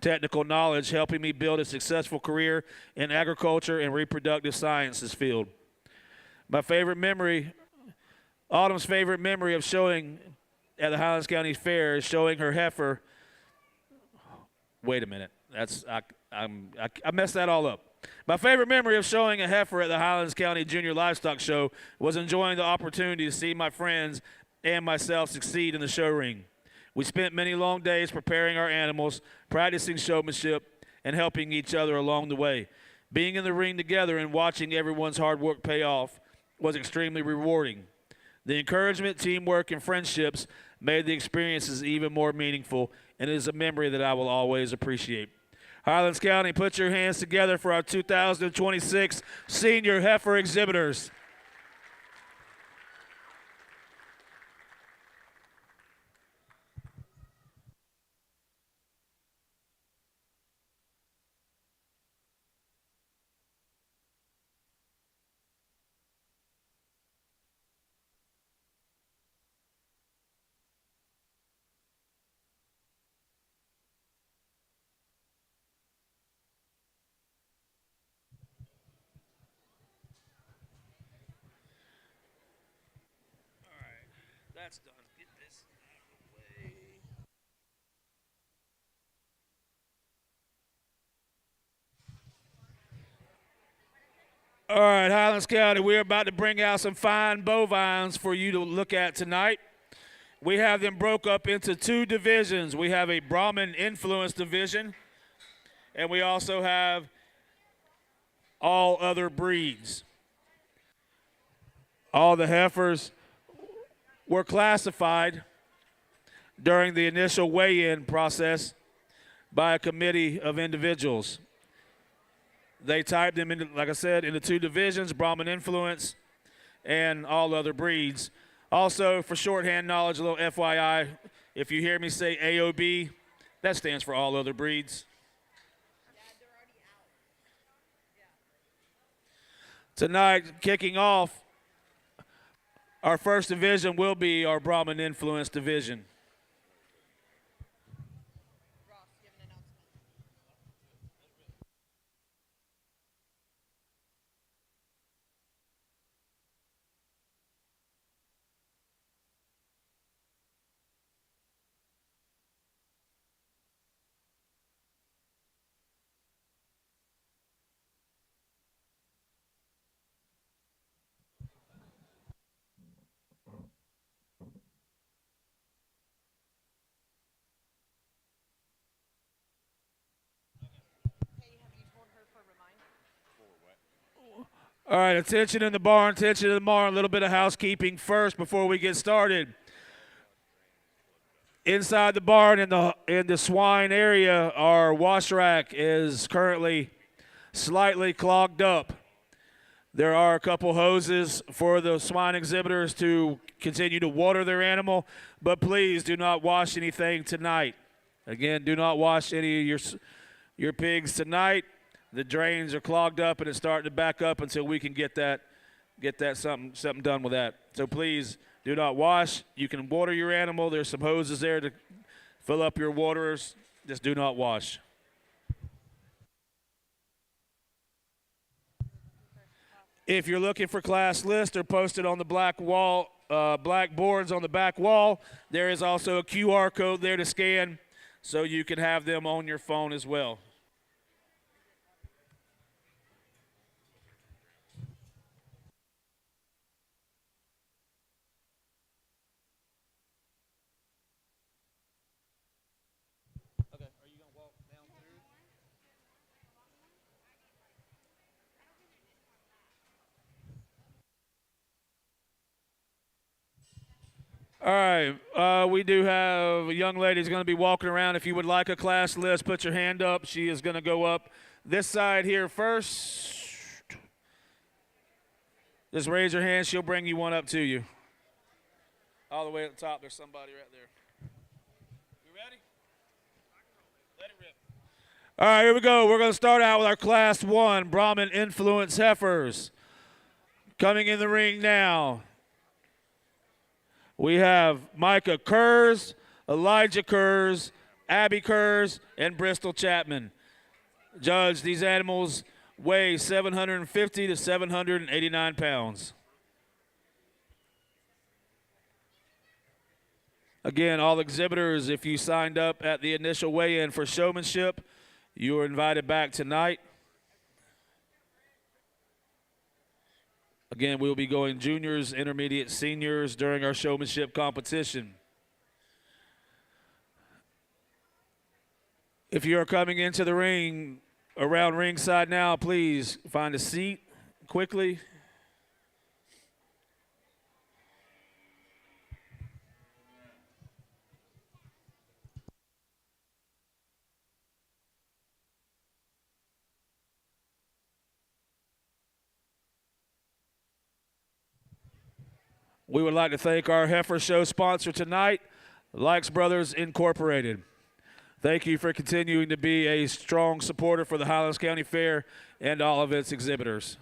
technical knowledge, helping me build a successful career in agriculture and reproductive sciences field. My favorite memory, Autumn's favorite memory of showing at the Highlands County Fair is showing her heifer. Wait a minute, I messed that all up. My favorite memory of showing a heifer at the Highlands County Junior Livestock Show was enjoying the opportunity to see my friends and myself succeed in the show ring. We spent many long days preparing our animals, practicing showmanship, and helping each other along the way. Being in the ring together and watching everyone's hard work pay off was extremely rewarding. The encouragement, teamwork, and friendships made the experiences even more meaningful, and it is a memory that I will always appreciate. Highlands County, put your hands together for our 2026 Senior Heifer Exhibitors. That's done. Get this out of the way. All right, Highlands County, we're about to bring out some fine bovines for you to look at tonight. We have them broke up into two divisions. We have a Brahmin influence division, and we also have all other breeds. All the heifers were classified during the initial weigh-in process by a committee of individuals. They typed them into, like I said, into two divisions, Brahmin influence and all other breeds. Also, for shorthand knowledge, a little FYI, if you hear me say AOB, that stands for all other breeds. Tonight, kicking off, our first division will be our Brahmin influence division. All right, attention in the barn, attention in the barn. A little bit of housekeeping first before we get started. Inside the barn in the swine area, our wash rack is currently slightly clogged up. There are a couple hoses for the swine exhibitors to continue to water their animal, but please do not wash anything tonight. Again, do not wash any of your pigs tonight. The drains are clogged up and it's starting to back up until we can get that something done with that. So please do not wash. You can water your animal. There's some hoses there to fill up your waterers. Just do not wash. If you're looking for class lists, they're posted on the black boards on the back wall. There is also a QR code there to scan, so you can have them on your phone as well. All right, we do have a young lady who's going to be walking around. If you would like a class list, put your hand up. She is going to go up this side here first. Just raise your hand. She'll bring you one up to you. All the way at the top, there's somebody right there. You ready? Let it rip. All right, here we go. We're going to start out with our Class 1 Brahmin Influence Heifers. Coming in the ring now, we have Micah Kurz, Elijah Kurz, Abby Kurz, and Bristol Chapman. Judge, these animals weigh 750 to 789 pounds. Again, all exhibitors, if you signed up at the initial weigh-in for showmanship, you are invited back tonight. Again, we'll be going juniors, intermediate, seniors during our showmanship competition. If you are coming into the ring around ringside now, please find a seat quickly. We would like to thank our Heifer Show sponsor tonight, Likes Brothers Incorporated. Thank you for continuing to be a strong supporter for the Highlands County Fair and all of its exhibitors.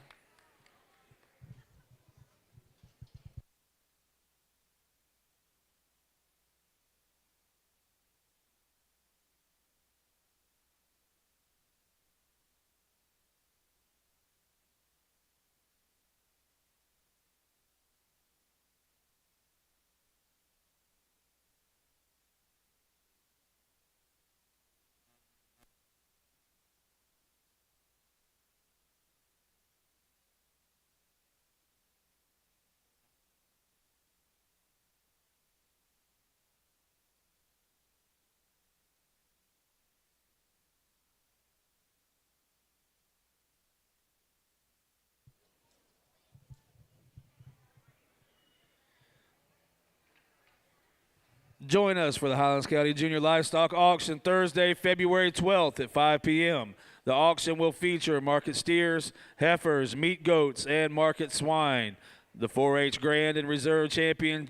Join us for the Highlands County Junior Livestock Auction Thursday, February 12th at 5 p.m. The auction will feature market steers, heifers, meat goats, and market swine, the 4-H Grand and Reserve Champion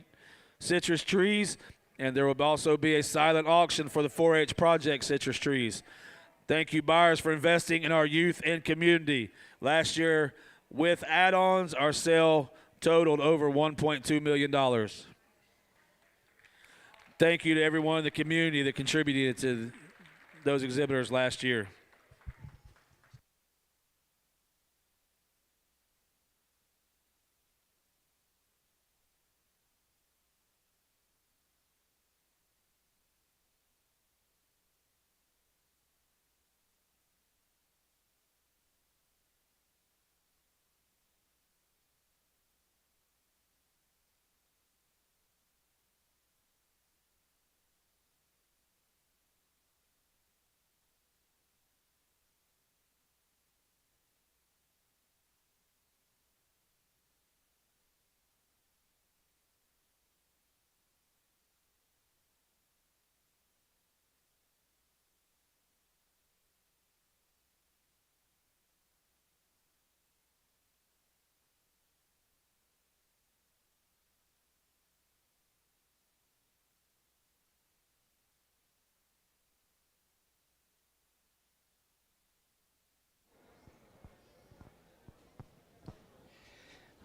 citrus trees, and there will also be a silent auction for the 4-H Project citrus trees. Thank you, buyers, for investing in our youth and community. Last year, with add-ons, our sale totaled over $1.2 million. Thank you to everyone in the community that contributed to those exhibitors last year.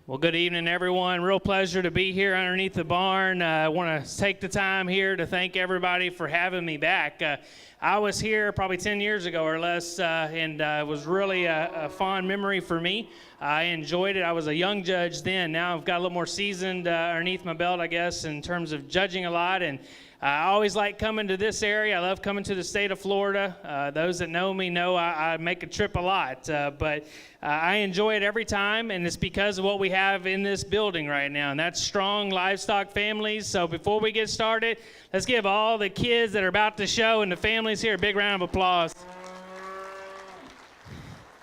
Well, good evening, everyone. Real pleasure to be here underneath the barn. I want to take the time here to thank everybody for having me back. I was here probably 10 years ago or less, and it was really a fond memory for me. I enjoyed it. I was a young judge then. Now I've got a little more seasoned underneath my belt, I guess, in terms of judging a lot. And I always like coming to this area. I love coming to the state of Florida. Those that know me know I make a trip a lot, but I enjoy it every time, and it's because of what we have in this building right now, and that's strong livestock families. So before we get started, let's give all the kids that are about to show and the families here a big round of applause.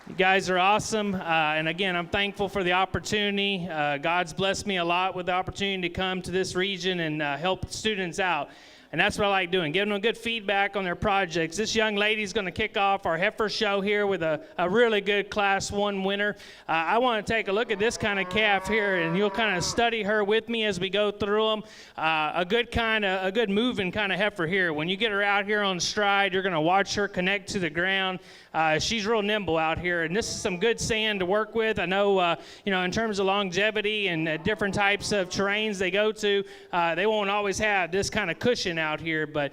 You guys are awesome, and again, I'm thankful for the opportunity. God's blessed me a lot with the opportunity to come to this region and help students out. And that's what I like doing, giving them good feedback on their projects. This young lady's going to kick off our heifer show here with a really good Class 1 winner. I want to take a look at this kind of calf here, and you'll kind of study her with me as we go through them. A good moving kind of heifer here. When you get her out here on stride, you're going to watch her connect to the ground. She's real nimble out here, and this is some good sand to work with. I know, in terms of longevity and different types of terrains they go to, they won't always have this kind of cushion out here, but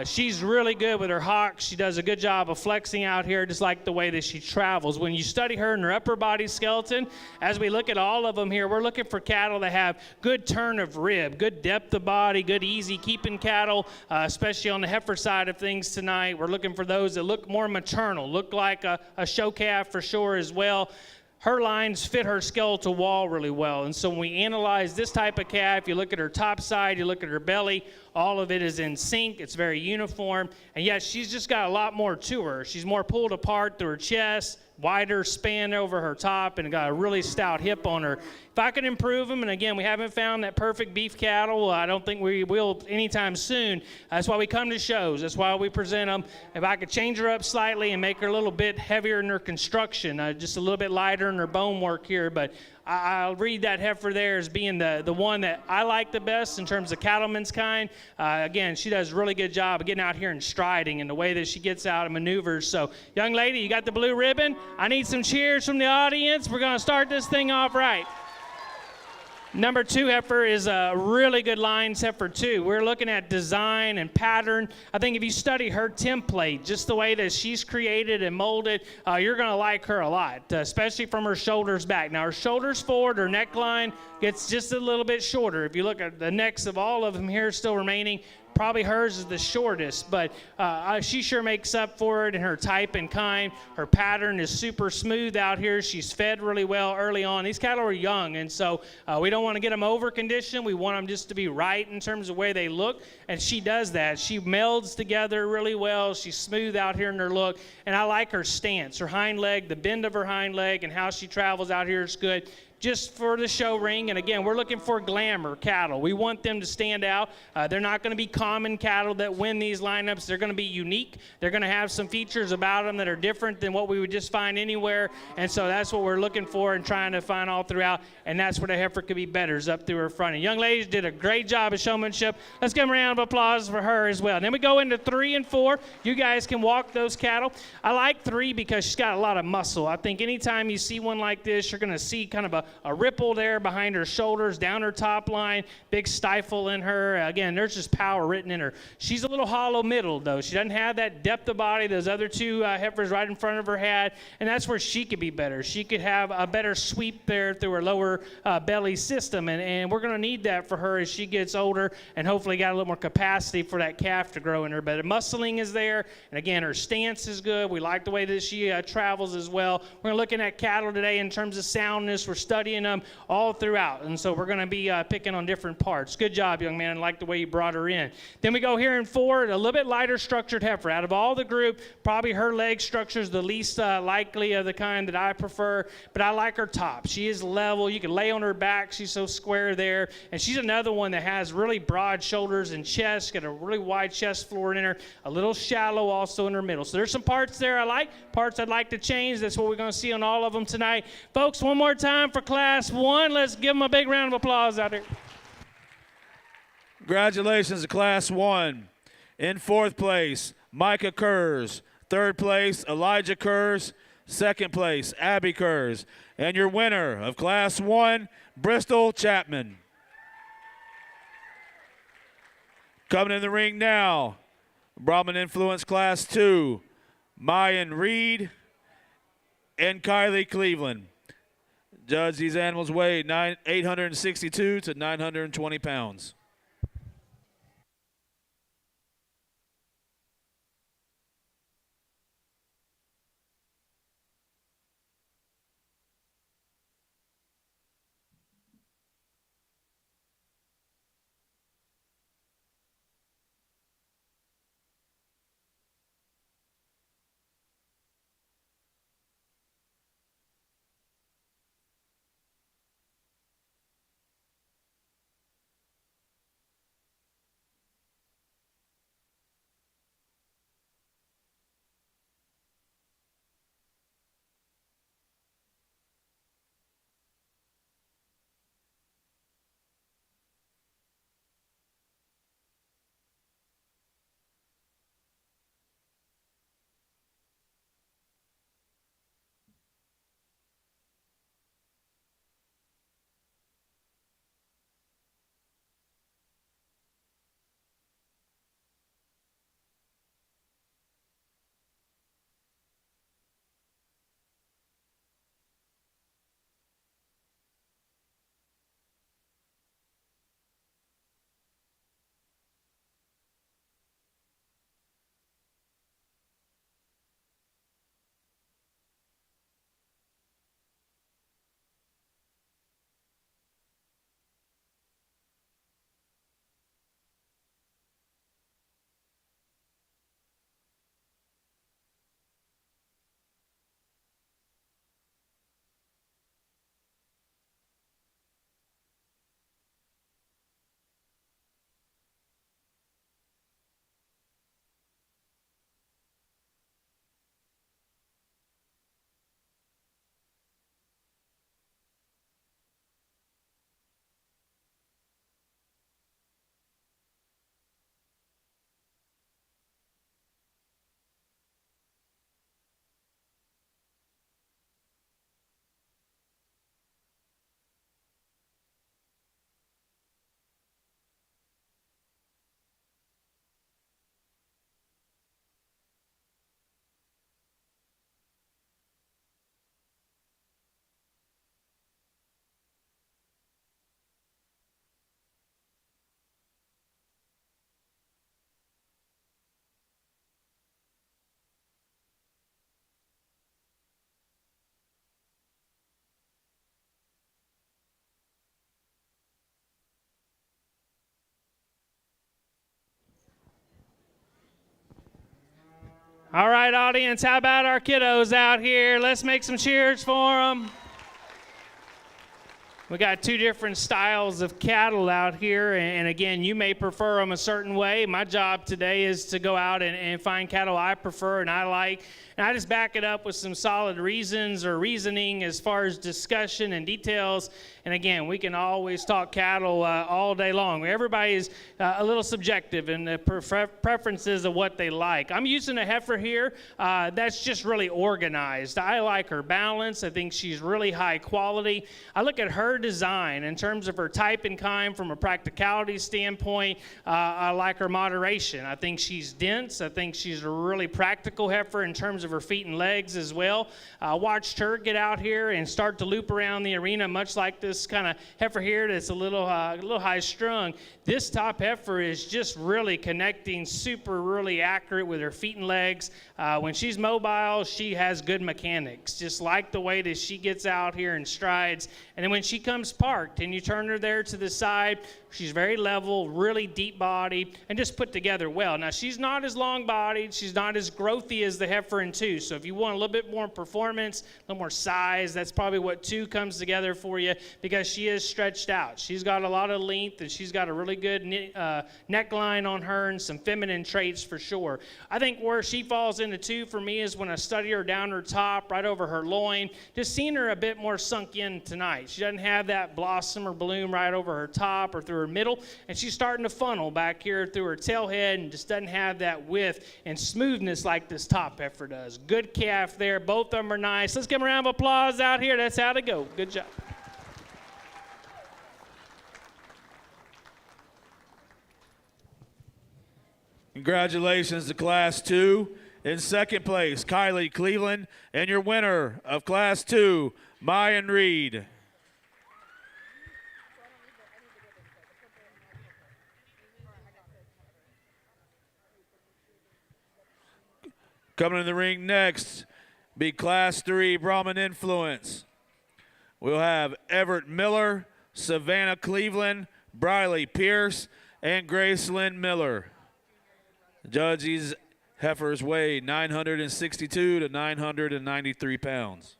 she's really good with her hocks. She does a good job of flexing out here, just like the way that she travels. When you study her and her upper body skeleton, as we look at all of them here, we're looking for cattle that have good turn of rib, good depth of body, good easy keeping cattle, especially on the heifer side of things tonight. We're looking for those that look more maternal, look like a show calf for sure as well. Her lines fit her skeletal wall really well. And so when we analyze this type of calf, you look at her top side, you look at her belly, all of it is in sync. It's very uniform. And yet she's just got a lot more to her. She's more pulled apart through her chest, wider span over her top, and got a really stout hip on her. If I could improve them, and again, we haven't found that perfect beef cattle. I don't think we will anytime soon. That's why we come to shows. That's why we present them. If I could change her up slightly and make her a little bit heavier in her construction, just a little bit lighter in her bone work here, but I'll read that heifer there as being the one that I like the best in terms of cattleman's kind. Again, she does a really good job of getting out here and striding and the way that she gets out and maneuvers. So, young lady, you got the blue ribbon. I need some cheers from the audience. We're going to start this thing off right. Number 2 heifer is a really good lines heifer too. We're looking at design and pattern. I think if you study her template, just the way that she's created and molded, you're going to like her a lot, especially from her shoulders back. Now her shoulders forward, her neckline gets just a little bit shorter. If you look at the necks of all of them here still remaining, probably hers is the shortest, but she sure makes up for it in her type and kind. Her pattern is super smooth out here. She's fed really well early on. These cattle are young, and so we don't want to get them over conditioned. We want them just to be right in terms of the way they look, and she does that. She melds together really well. She's smooth out here in her look, and I like her stance, her hind leg, the bend of her hind leg, and how she travels out here is good. Just for the show ring. And again, we're looking for glamour cattle. We want them to stand out. They're not going to be common cattle that win these lineups. They're going to be unique. They're going to have some features about them that are different than what we would just find anywhere. And so that's what we're looking for and trying to find all throughout. And that's where the heifer could be better, is up through her front. And young ladies did a great job of showmanship. Let's give them a round of applause for her as well. And then we go into 3 and 4. You guys can walk those cattle. I like 3 because she's got a lot of muscle. I think anytime you see one like this, you're going to see kind of a ripple there behind her shoulders, down her top line, big stifle in her. Again, there's just power written in her. She's a little hollow middle, though. She doesn't have that depth of body those other 2 heifers right in front of her had, and that's where she could be better. She could have a better sweep there through her lower belly system, and we're going to need that for her as she gets older and hopefully got a little more capacity for that calf to grow in her. But the muscling is there, and again, her stance is good. We like the way that she travels as well. We're looking at cattle today in terms of soundness. We're studying them all throughout, and so we're going to be picking on different parts. Good job, young man. I like the way you brought her in. Then we go here in 4, a little bit lighter structured heifer. Out of all the group, probably her leg structure is the least likely of the kind that I prefer, but I like her top. She is level. You can lay on her back. She's so square there, and she's another one that has really broad shoulders and chest, got a really wide chest floor in her, a little shallow also in her middle. So there's some parts there I like, parts I'd like to change. That's what we're going to see on all of them tonight. Folks, one more time for Class 1. Let's give them a big round of applause out there. Congratulations to Class 1. In 4th place, Micah Kurz. 3rd place, Elijah Kurz. 2nd place, Abby Kurz. And your winner of Class 1, Bristol Chapman. Coming in the ring now, Brahman Influence Class 2, Mayan Reed and Kylie Cleveland. Judge, these animals weigh 862 to 920 pounds. All right, audience, how about our kiddos out here? Let's make some cheers for them. We got two different styles of cattle out here, and again, you may prefer them a certain way. My job today is to go out and find cattle I prefer and I like, and I just back it up with some solid reasons or reasoning as far as discussion and details. And again, we can always talk cattle all day long. Everybody is a little subjective in the preferences of what they like. I'm using a heifer here that's just really organized. I like her balance. I think she's really high quality. I look at her design in terms of her type and kind from a practicality standpoint. I like her moderation. I think she's dense. I think she's a really practical heifer in terms of her feet and legs as well. I watched her get out here and start to loop around the arena, much like this kind of heifer here that's a little high strung. This top heifer is just really connecting really accurate with her feet and legs. When she's mobile, she has good mechanics, just like the way that she gets out here and strides. And then when she comes parked and you turn her there to the side, she's very level, really deep bodied, and just put together well. Now, she's not as long bodied, she's not as growthy as the heifer in 2. So if you want a little bit more performance, a little more size, that's probably what 2 comes together for you, because she is stretched out. She's got a lot of length, and she's got a really good neckline on her and some feminine traits for sure. I think where she falls into 2 for me is when I study her down her top, right over her loin, just seeing her a bit more sunk in tonight. She doesn't have that blossom or bloom right over her top or through her middle, and she's starting to funnel back here through her tail head and just doesn't have that width and smoothness like this top heifer does. Good calf there. Both of them are nice. Let's give them a round of applause out here. That's how to go. Good job. Congratulations to Class 2. In second place, Kylie Cleveland, and your winner of Class 2, Mayan Reed. Coming in the ring next, be Class 3 Brahman Influence. We'll have Everett Miller, Savannah Cleveland, Briley Pierce, and Gracelyn Miller. Judges heifers weigh 962 to 993 pounds.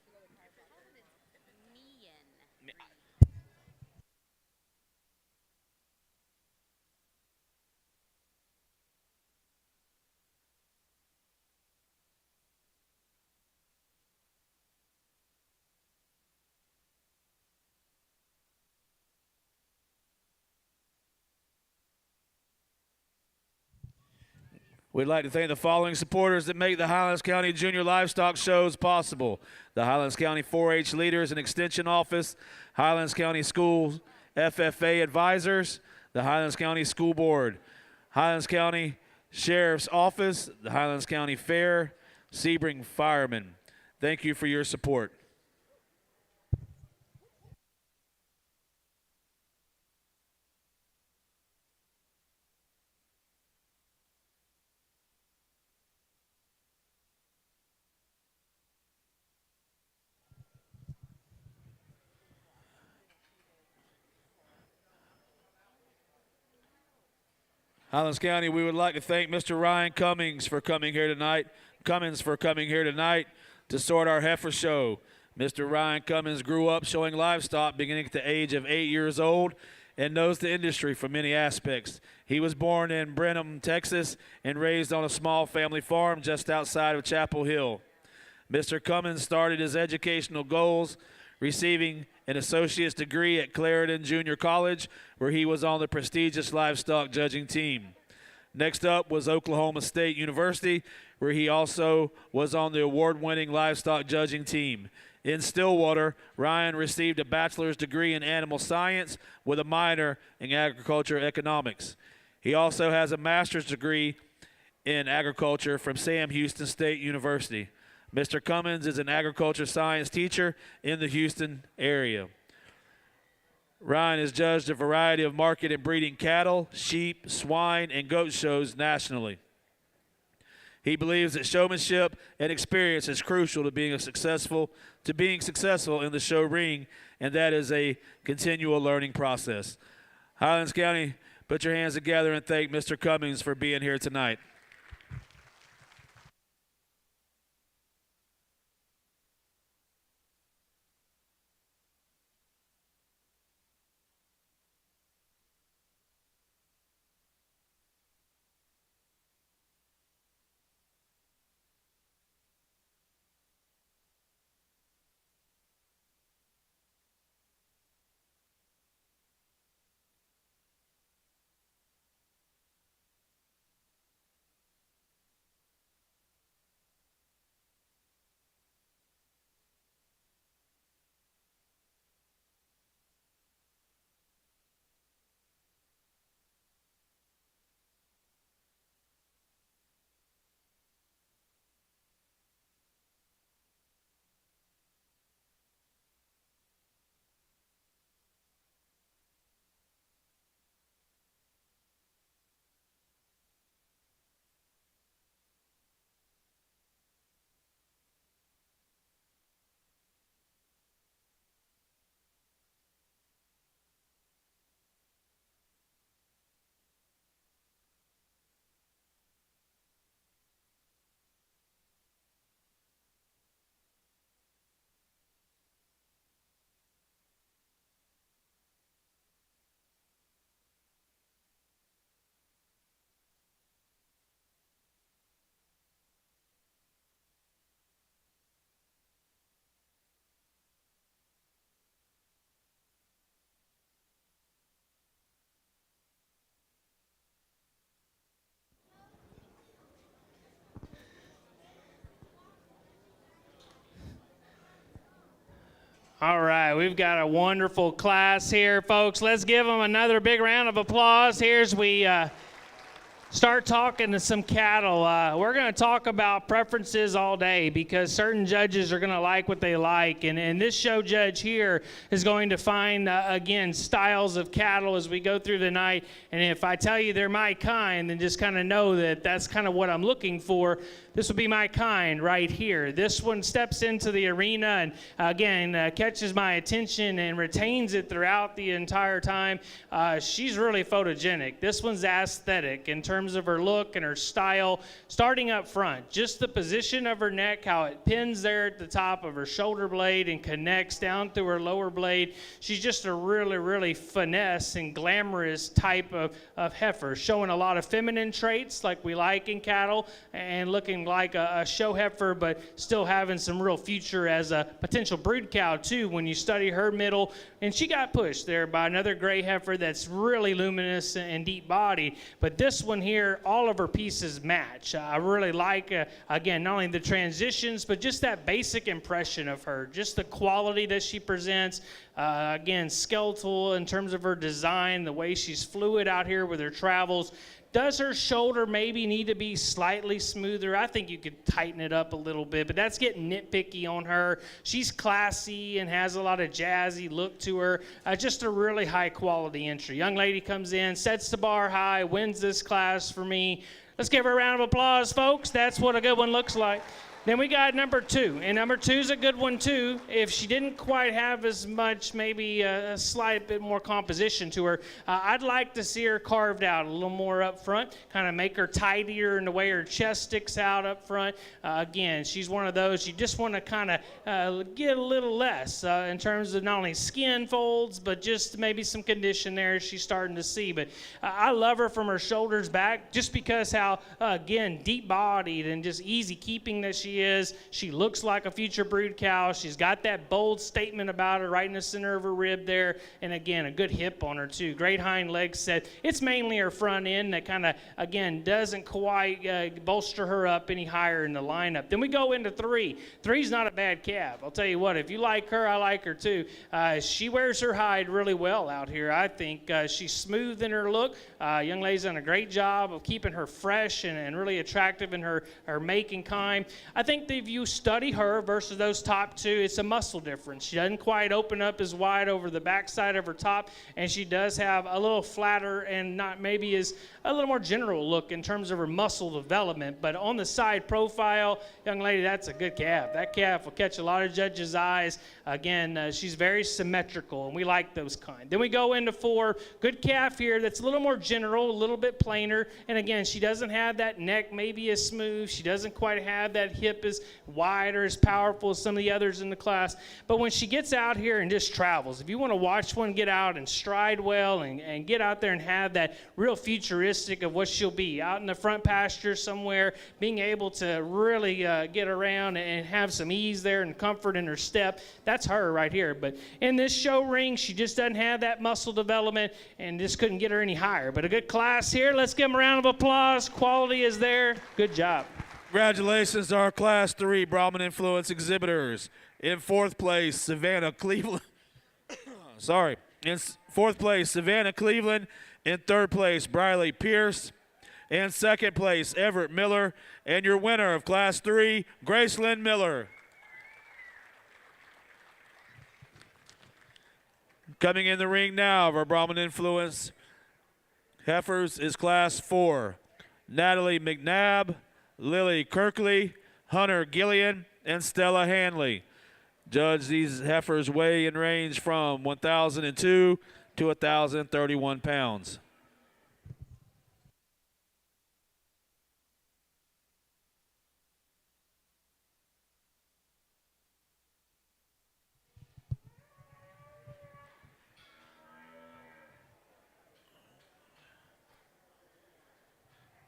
We'd like to thank the following supporters that make the Highlands County Junior Livestock Shows possible: the Highlands County 4-H Leaders and Extension Office, Highlands County Schools FFA Advisors, the Highlands County School Board, Highlands County Sheriff's Office, the Highlands County Fair, Sebring Firemen. Thank you for your support. Highlands County, we would like to thank Mr. Ryan Cummings for coming here tonight to sort our heifer show. Mr. Ryan Cummings grew up showing livestock beginning at the age of 8 years old and knows the industry from many aspects. He was born in Brenham, Texas, and raised on a small family farm just outside of Chapel Hill. Mr. Cummings started his educational goals receiving an associate's degree at Clarendon Junior College, where he was on the prestigious livestock judging team. Next up was Oklahoma State University, where he also was on the award-winning livestock judging team. In Stillwater, Ryan received a bachelor's degree in animal science with a minor in agriculture economics. He also has a master's degree in agriculture from Sam Houston State University. Mr. Cummings is an agriculture science teacher in the Houston area. Ryan has judged a variety of market and breeding cattle, sheep, swine, and goat shows nationally. He believes that showmanship and experience is crucial to being successful in the show ring, and that is a continual learning process. Highlands County, put your hands together and thank Mr. Cummings for being here tonight. All right, we've got a wonderful class here, folks. Let's give them another big round of applause here as we start talking to some cattle. We're going to talk about preferences all day because certain judges are going to like what they like. And this show judge here is going to find, again, styles of cattle as we go through the night. And if I tell you they're my kind, then just kind of know that that's kind of what I'm looking for. This will be my kind right here. This one steps into the arena and, again, catches my attention and retains it throughout the entire time. She's really photogenic. This one's aesthetic in terms of her look and her style. Starting up front, just the position of her neck, how it pins there at the top of her shoulder blade and connects down through her lower blade. She's just a really, really finesse and glamorous type of heifer, showing a lot of feminine traits like we like in cattle and looking like a show heifer, but still having some real future as a potential brood cow too when you study her middle. And she got pushed there by another gray heifer that's really luminous and deep bodied. But this one here, all of her pieces match. I really like, again, not only the transitions, but just that basic impression of her, just the quality that she presents. Again, skeletal in terms of her design, the way she's fluid out here with her travels. Does her shoulder maybe need to be slightly smoother? I think you could tighten it up a little bit, but that's getting nitpicky on her. She's classy and has a lot of jazzy look to her. Just a really high quality entry. Young lady comes in, sets the bar high, wins this class for me. Let's give her a round of applause, folks. That's what a good one looks like. Then we got number 2, and number 2's a good one too. If she didn't quite have as much, maybe a slight bit more composition to her, I'd like to see her carved out a little more up front, kind of make her tidier in the way her chest sticks out up front. Again, she's one of those you just want to kind of get a little less in terms of not only skin folds, but just maybe some condition there she's starting to see. But I love her from her shoulders back just because how, again, deep-bodied and just easy keeping that she is. She looks like a future brood cow. She's got that bold statement about her right in the center of her rib there. And again, a good hip on her too. Great hind leg set. It's mainly her front end that kind of, again, doesn't quite bolster her up any higher in the lineup. Then we go into 3. 3's not a bad calf. I'll tell you what, if you like her, I like her too. She wears her hide really well out here. I think she's smooth in her look. Young lady's done a great job of keeping her fresh and really attractive in her make and kind. I think that if you study her versus those top 2, it's a muscle difference. She doesn't quite open up as wide over the backside of her top, and she does have a little flatter and not maybe as a little more general look in terms of her muscle development. But on the side profile, young lady, that's a good calf. That calf will catch a lot of judges' eyes. Again, she's very symmetrical, and we like those kind. Then we go into 4. Good calf here that's a little more general, a little bit plainer. And again, she doesn't have that neck maybe as smooth. She doesn't quite have that hip as wide or as powerful as some of the others in the class. But when she gets out here and just travels, if you want to watch one get out and stride well and get out there and have that real futuristic of what she'll be out in the front pasture somewhere, being able to really get around and have some ease there and comfort in her step, that's her right here. But in this show ring, she just doesn't have that muscle development and just couldn't get her any higher. But a good class here. Let's give them a round of applause. Quality is there. Good job. Congratulations to our Class 3 Brahman Influence exhibitors. In 4th place, Savannah Cleveland. Sorry. In 4th place, Savannah Cleveland. In 3rd place, Briley Pierce. In 2nd place, Everett Miller. And your winner of Class 3, Gracelyn Miller. Coming in the ring now of our Brahman Influence heifers is Class 4. Natalie McNabb, Lily Kirkley, Hunter Gillian, and Stella Hanley. Judge, these heifers weigh and range from 1,002 to 1,031 pounds.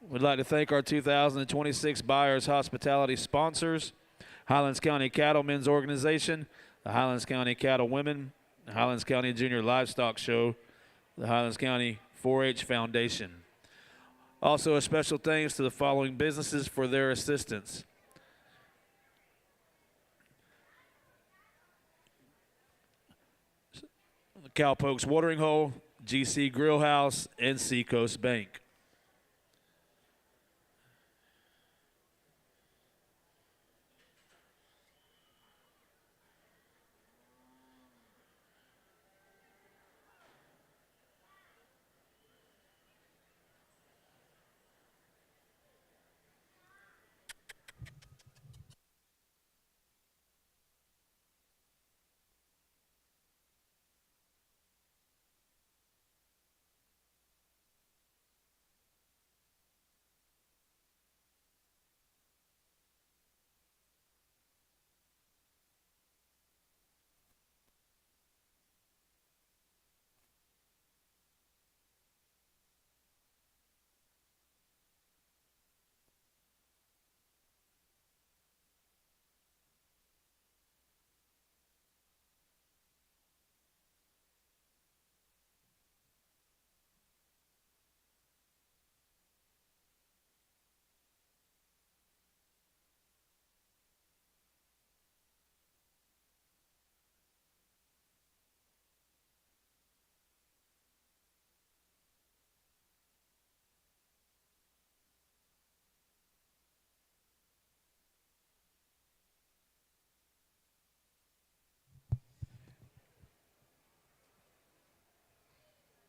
We'd like to thank our 2026 Buyers Hospitality sponsors, Highlands County Cattlemen's Organization, the Highlands County Cattle Women, the Highlands County Junior Livestock Show, the Highlands County 4-H Foundation. Also, a special thanks to the following businesses for their assistance: Cowpokes Watering Hole, GC Grill House, and Seacoast Bank.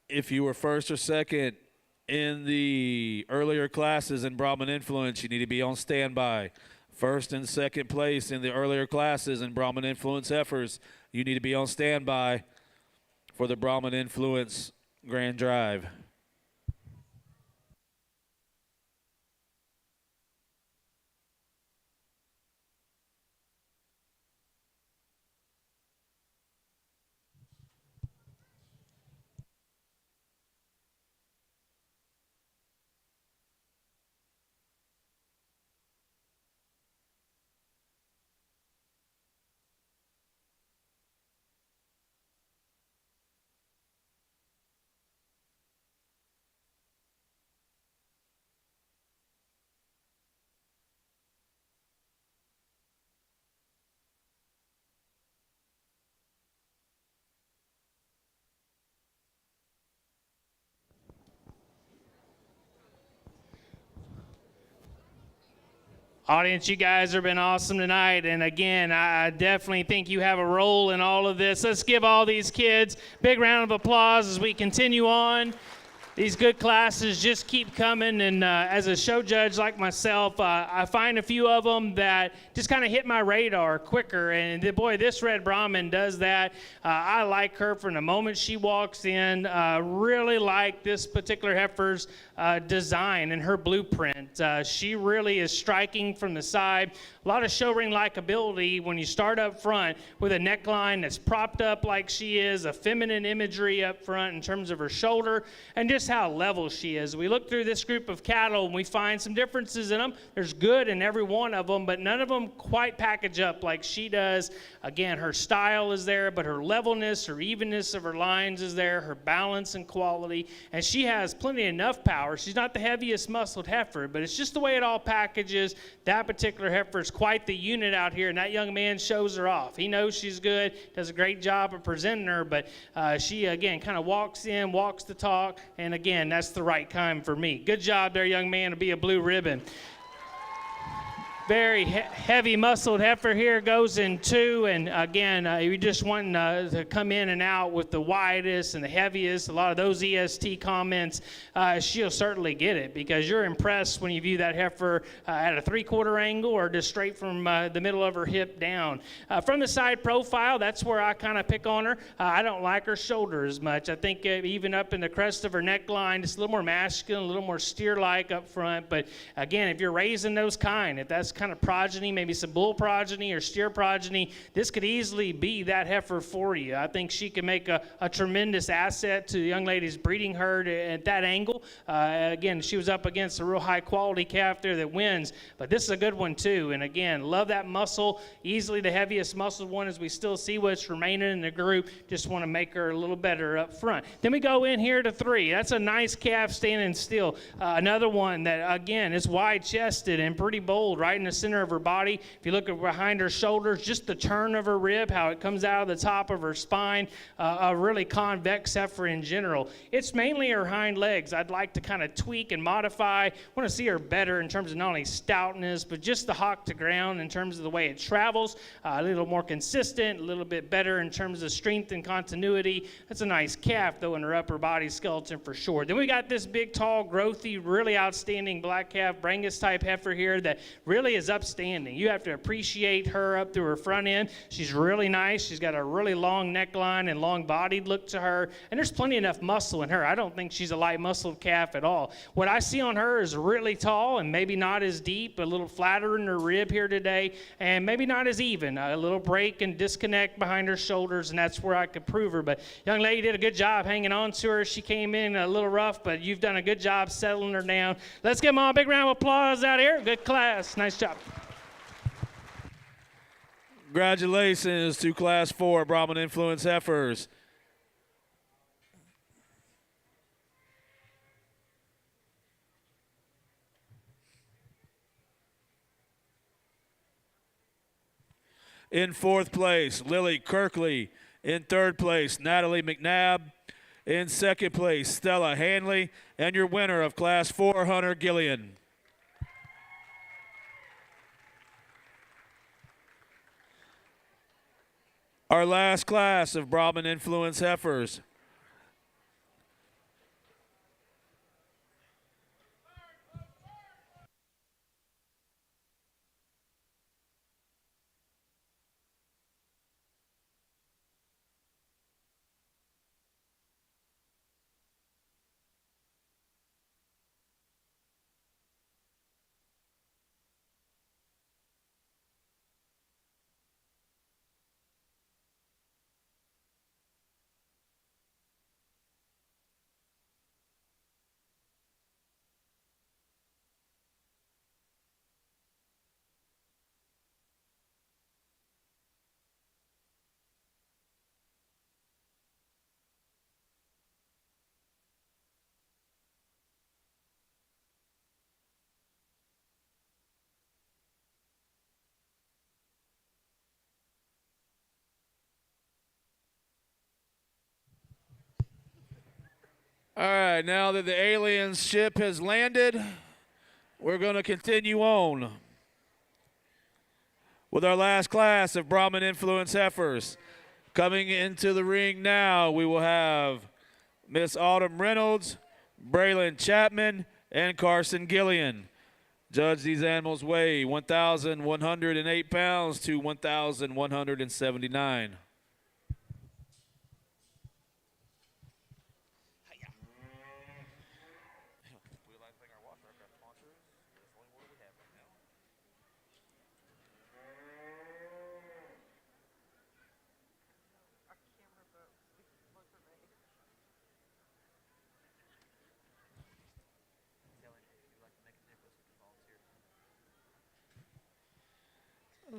If you were first or second in the earlier classes in Brahman Influence, you need to be on standby. First and second place in the earlier classes in Brahman Influence heifers, you need to be on standby for the Brahman Influence Grand Drive. Audience, you guys have been awesome tonight, and again, I definitely think you have a role in all of this. Let's give all these kids a big round of applause as we continue on. These good classes just keep coming, and as a show judge like myself, I find a few of them that just kind of hit my radar quicker, and boy, this Red Brahmin does that. I like her from the moment she walks in. Really like this particular heifer's design and her blueprint. She really is striking from the side. A lot of show ring likability when you start up front with a neckline that's propped up like she is, a feminine imagery up front in terms of her shoulder, and just how level she is. We look through this group of cattle and we find some differences in them. There's good in every one of them, but none of them quite package up like she does. Again, her style is there, but her levelness, her evenness of her lines is there, her balance and quality, and she has plenty enough power. She's not the heaviest muscled heifer, but it's just the way it all packages. That particular heifer is quite the unit out here, and that young man shows her off. He knows she's good, does a great job of presenting her, but she, again, kind of walks in, walks the talk, and again, that's the right kind for me. Good job there, young man, to be a blue ribbon. Very heavy muscled heifer here, goes in two, and again, you just want to come in and out with the widest and the heaviest. A lot of those EST comments, she'll certainly get it, because you're impressed when you view that heifer at a 3/4 angle or just straight from the middle of her hip down. From the side profile, that's where I kind of pick on her. I don't like her shoulder as much. I think even up in the crest of her neckline, it's a little more masculine, a little more steer-like up front. But again, if you're raising those kind, if that's kind of progeny, maybe some bull progeny or steer progeny, this could easily be that heifer for you. I think she can make a tremendous asset to the young ladies breeding herd at that angle. Again, she was up against a real high quality calf there that wins, but this is a good one too. And again, love that muscle, easily the heaviest muscled one as we still see what's remaining in the group. Just want to make her a little better up front. Then we go in here to 3. That's a nice calf standing still. Another one that again is wide chested and pretty bold right in the center of her body. If you look at behind her shoulders, just the turn of her rib, how it comes out of the top of her spine, a really convex heifer in general. It's mainly her hind legs I'd like to kind of tweak and modify. I want to see her better in terms of not only stoutness, but just the hock to ground in terms of the way it travels, a little more consistent, a little bit better in terms of strength and continuity. That's a nice calf, though, in her upper body skeleton for sure. Then we got this big, tall, growthy, really outstanding black calf, Brangus type heifer here that really is upstanding. You have to appreciate her up through her front end. She's really nice. She's got a really long neckline and long-bodied look to her, and there's plenty enough muscle in her. I don't think she's a light muscled calf at all. What I see on her is really tall and maybe not as deep, a little flatter in her rib here today, and maybe not as even, a little break and disconnect behind her shoulders, and that's where I could prove her. But young lady did a good job hanging on to her. She came in a little rough, but you've done a good job settling her down. Let's give them all a big round of applause out here. Good class. Nice job. Congratulations to Class 4 Brahman Influence heifers. In fourth place, Lily Kirkley. In third place, Natalie McNabb. In second place, Stella Hanley. And your winner of Class 4, Hunter Gillian. Our last class of Brahman Influence heifers. All right, now that the aliens ship has landed, we're going to continue on with our last class of Brahman Influence heifers. Coming into the ring now, we will have Miss Autumn Reynolds, Braylon Chapman, and Carson Gillian. Judge, these animals weigh 1,108 pounds to 1,179.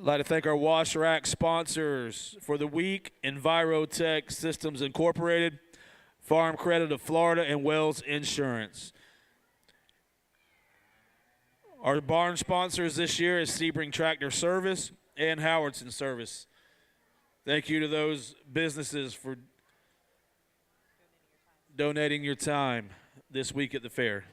I'd like to thank our wash rack sponsors for the week: Envirotech Systems Incorporated, Farm Credit of Florida, and Wells Insurance. Our barn sponsors this year is Sebring Tractor Service and Howardson Service. Thank you to those businesses for donating your time this week at the fair.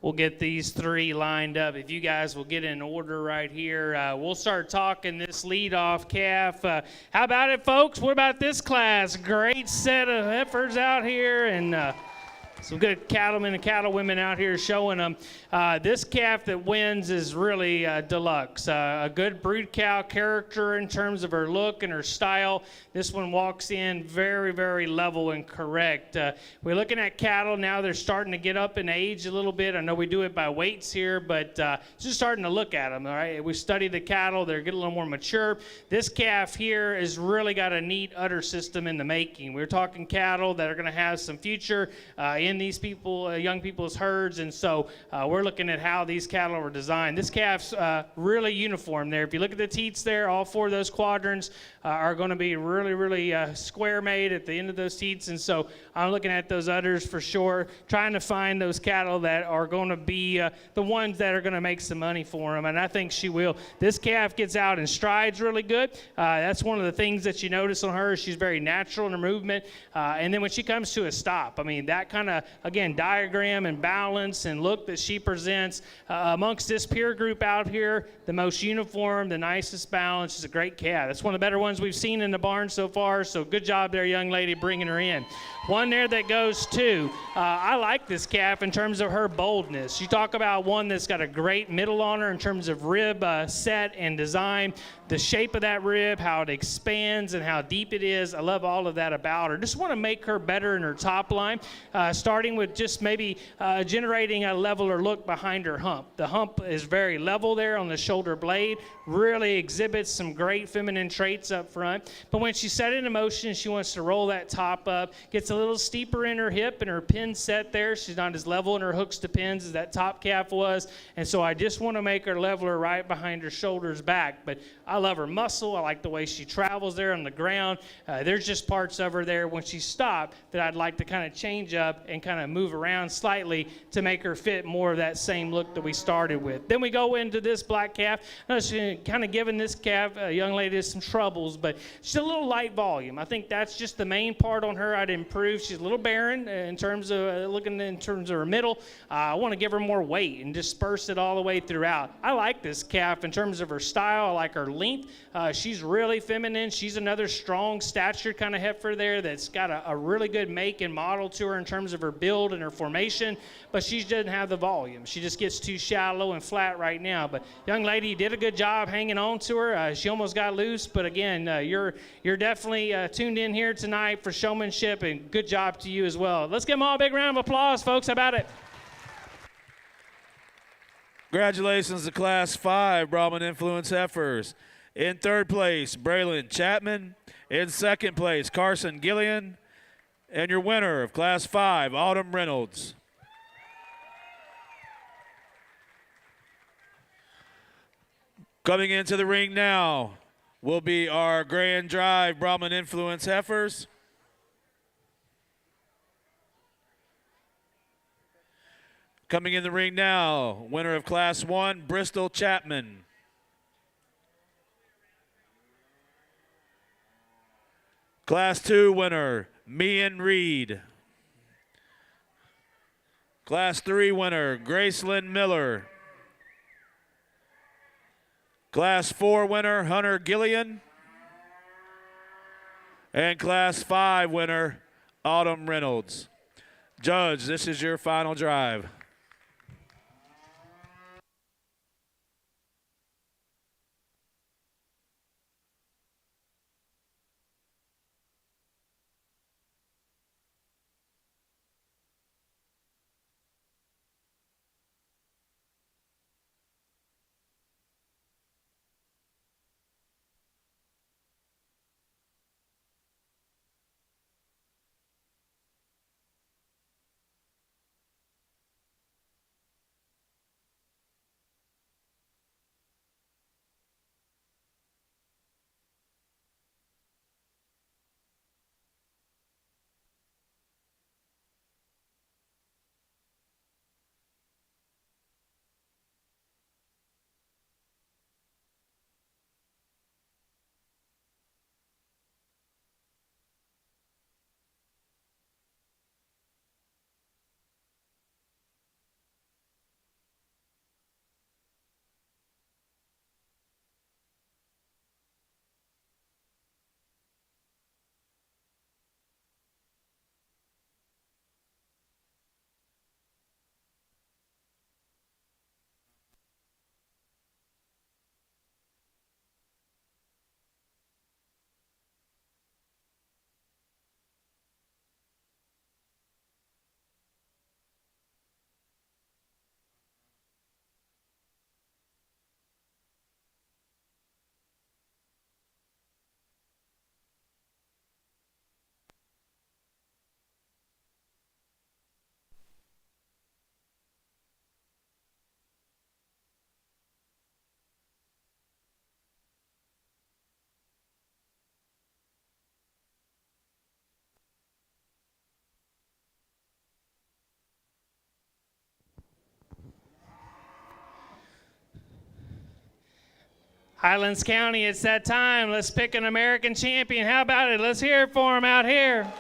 we'll get these three lined up. If you guys will get in order right here, we'll start talking this lead-off calf. How about it, folks? What about this class? Great set of heifers out here, and some good cattlemen and cattlewomen out here showing them. This calf that wins is really deluxe. A good brood cow character in terms of her look and her style. This one walks in very, very level and correct. We're looking at cattle now. They're starting to get up in age a little bit. I know we do it by weights here, but just starting to look at them. All right, we study the cattle. They're getting a little more mature. This calf here has really got a neat udder system in the making. We're talking cattle that are going to have some future in these people, young people's herds, and so we're looking at how these cattle are designed. This calf's really uniform there. If you look at the teats there, all four of those quadrants are going to be really, really square made at the end of those teats, and so I'm looking at those udders for sure, trying to find those cattle that are going to be the ones that are going to make some money for them, and I think she will. This calf gets out and strides really good. That's one of the things that you notice on her. She's very natural in her movement, and then when she comes to a stop, I mean, that kind of, again, diagram and balance and look that she presents amongst this peer group out here, the most uniform, the nicest balance. She's a great calf. That's one of the better ones we've seen in the barn so far, so good job there, young lady, bringing her in. One there that goes to, I like this calf in terms of her boldness. You talk about one that's got a great middle on her in terms of rib set and design, the shape of that rib, how it expands and how deep it is. I love all of that about her. Just want to make her better in her top line, starting with just maybe generating a leveler look behind her hump. The hump is very level there on the shoulder blade, really exhibits some great feminine traits up front. But when she's set into motion, she wants to roll that top up, gets a little steeper in her hip and her pin set there. She's not as level in her hooks to pins as that top calf was. And so I just want to make her leveler right behind her shoulders back. But I love her muscle. I like the way she travels there on the ground. There's just parts of her there when she stopped that I'd like to kind of change up and kind of move around slightly to make her fit more of that same look that we started with. Then we go into this black calf. She's kind of giving this calf, young lady, some troubles, but she's a little light volume. I think that's just the main part on her I'd improve. She's a little barren in terms of looking in terms of her middle. I want to give her more weight and disperse it all the way throughout. I like this calf in terms of her style. I like her length. She's really feminine. She's another strong stature kind of heifer there that's got a really good make and model to her in terms of her build and her formation, but she doesn't have the volume. She just gets too shallow and flat right now. But young lady, you did a good job hanging on to her. She almost got loose, but again, you're definitely tuned in here tonight for showmanship, and good job to you as well. Let's give them all a big round of applause, folks. How about it? Congratulations to Class 5 Brahman Influence Heifers. In third place, Braylon Chapman. In second place, Carson Gillian. And your winner of Class 5, Autumn Reynolds. Coming into the ring now will be our Grand Drive Brahman Influence Heifers. Coming in the ring now, winner of Class 1, Bristol Chapman. Class 2 winner, Meehan Reed. Class 3 winner, Gracelyn Miller. Class 4 winner, Hunter Gillian. And Class 5 winner, Autumn Reynolds. Judge, this is your final drive. Highlands County, it's that time. Let's pick an American champion. How about it? Let's hear it for him out here.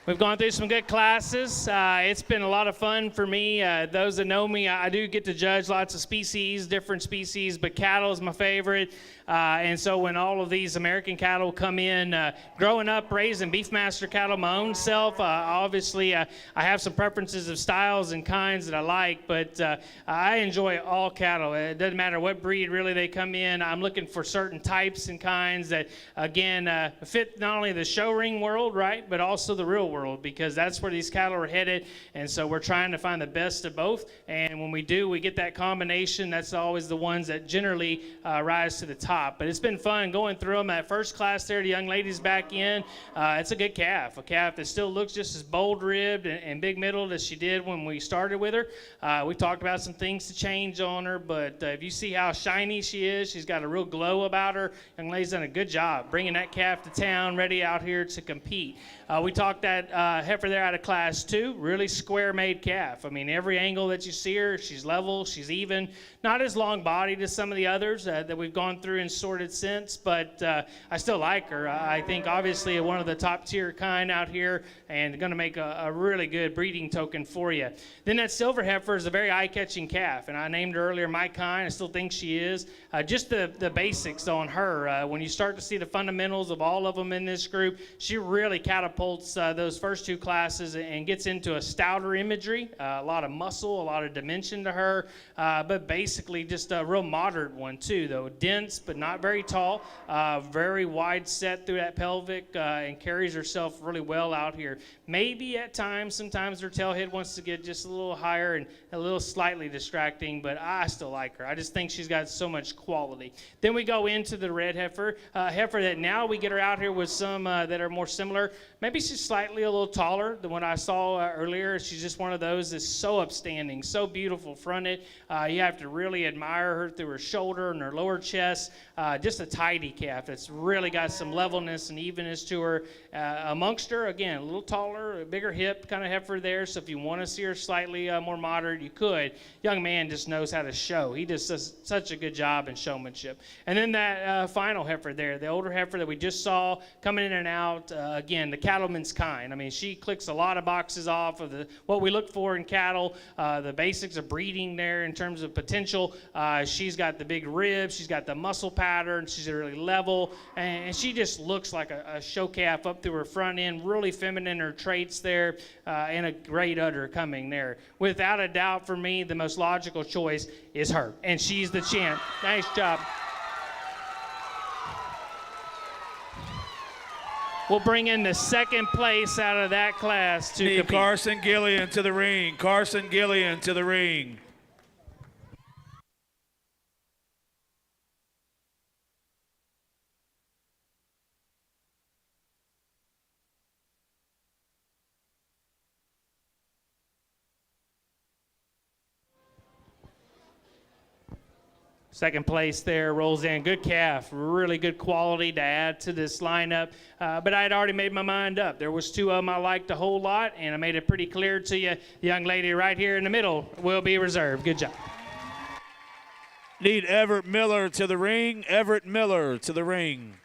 We've gone through some good classes. It's been a lot of fun for me. Those that know me, I do get to judge lots of species, different species, but cattle is my favorite. And so when all of these American cattle come in, growing up raising Beefmaster cattle my own self, obviously I have some preferences of styles and kinds that I like, but I enjoy all cattle. It doesn't matter what breed really they come in. I'm looking for certain types and kinds that, again, fit not only the show ring world, right, but also the real world, because that's where these cattle are headed. And so we're trying to find the best of both. And when we do, we get that combination. That's always the ones that generally rise to the top. But it's been fun going through them. At first class there, the young lady's back in. It's a good calf, a calf that still looks just as bold-ribbed and big-middled as she did when we started with her. We talked about some things to change on her, but if you see how shiny she is, she's got a real glow about her. Young lady's done a good job bringing that calf to town, ready out here to compete. We talked that heifer there out of class 2, really square-made calf. I mean, every angle that you see her, she's level, she's even. Not as long-bodied as some of the others that we've gone through and sorted since, but I still like her. I think obviously one of the top-tier kind out here, and going to make a really good breeding token for you. Then that silver heifer is a very eye-catching calf, and I named her earlier my kind. I still think she is. Just the basics on her. When you start to see the fundamentals of all of them in this group, she really catapults those first 2 classes and gets into a stouter imagery, a lot of muscle, a lot of dimension to her, but basically just a real moderate one too, though. Dense, but not very tall, very wide set through that pelvic, and carries herself really well out here. Maybe at times, sometimes her tail head wants to get just a little higher and a little slightly distracting, but I still like her. I just think she's got so much quality. Then we go into the red heifer, heifer that now we get her out here with some that are more similar. Maybe she's slightly a little taller than what I saw earlier. She's just one of those that's so upstanding, so beautiful fronted. You have to really admire her through her shoulder and her lower chest. Just a tidy calf that's really got some levelness and evenness to her. Amongst her, again, a little taller, a bigger hip kind of heifer there, so if you want to see her slightly more moderate, you could. Young man just knows how to show. He just does such a good job in showmanship. And then that final heifer there, the older heifer that we just saw coming in and out, again, the cattleman's kind. I mean, she clicks a lot of boxes off of what we look for in cattle, the basics of breeding there in terms of potential. She's got the big ribs, she's got the muscle pattern, she's really level, and she just looks like a show calf up through her front end, really feminine in her traits there, and a great udder coming there. Without a doubt, for me, the most logical choice is her, and she's the champ. Nice job. We'll bring in the second place out of that class to compete. Carson Gillian to the ring. Carson Gillian to the ring. Second place there rolls in. Good calf, really good quality to add to this lineup. But I had already made my mind up. There was 2 of them I liked a whole lot, and I made it pretty clear to you. The young lady right here in the middle will be reserved. Good job. Need Everett Miller to the ring. Everett Miller to the ring.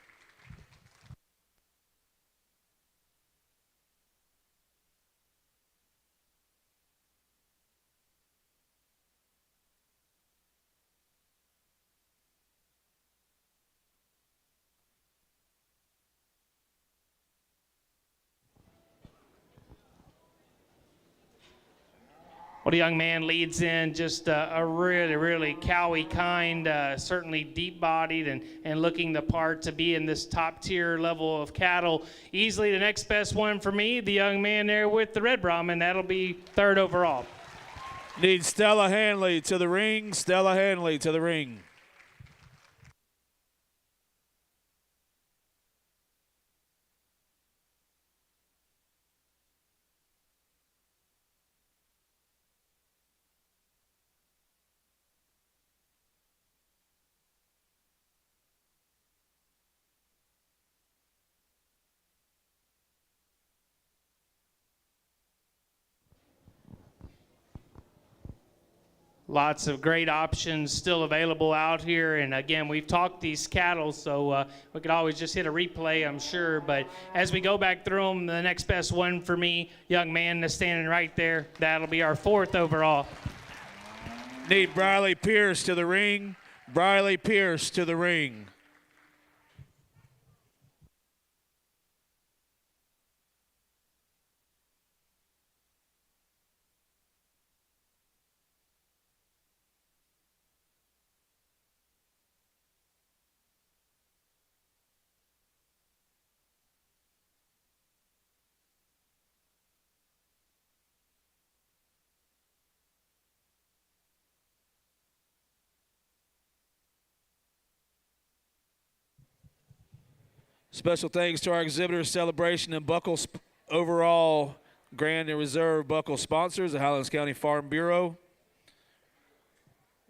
Well, the young man leads in just a really, really cowy kind, certainly deep-bodied and looking the part to be in this top-tier level of cattle. Easily the next best one for me, the young man there with the red Brahmin. That'll be 3rd overall. Need Stella Hanley to the ring. Stella Hanley to the ring. Lots of great options still available out here. And again, we've talked these cattle, so we could always just hit a replay, I'm sure. But as we go back through them, the next best one for me, young man that's standing right there, that'll be our 4th overall. Need Briley Pierce to the ring. Briley Pierce to the ring. Special thanks to our exhibitors, celebration, and buckle overall Grand and Reserve buckle sponsors, the Highlands County Farm Bureau.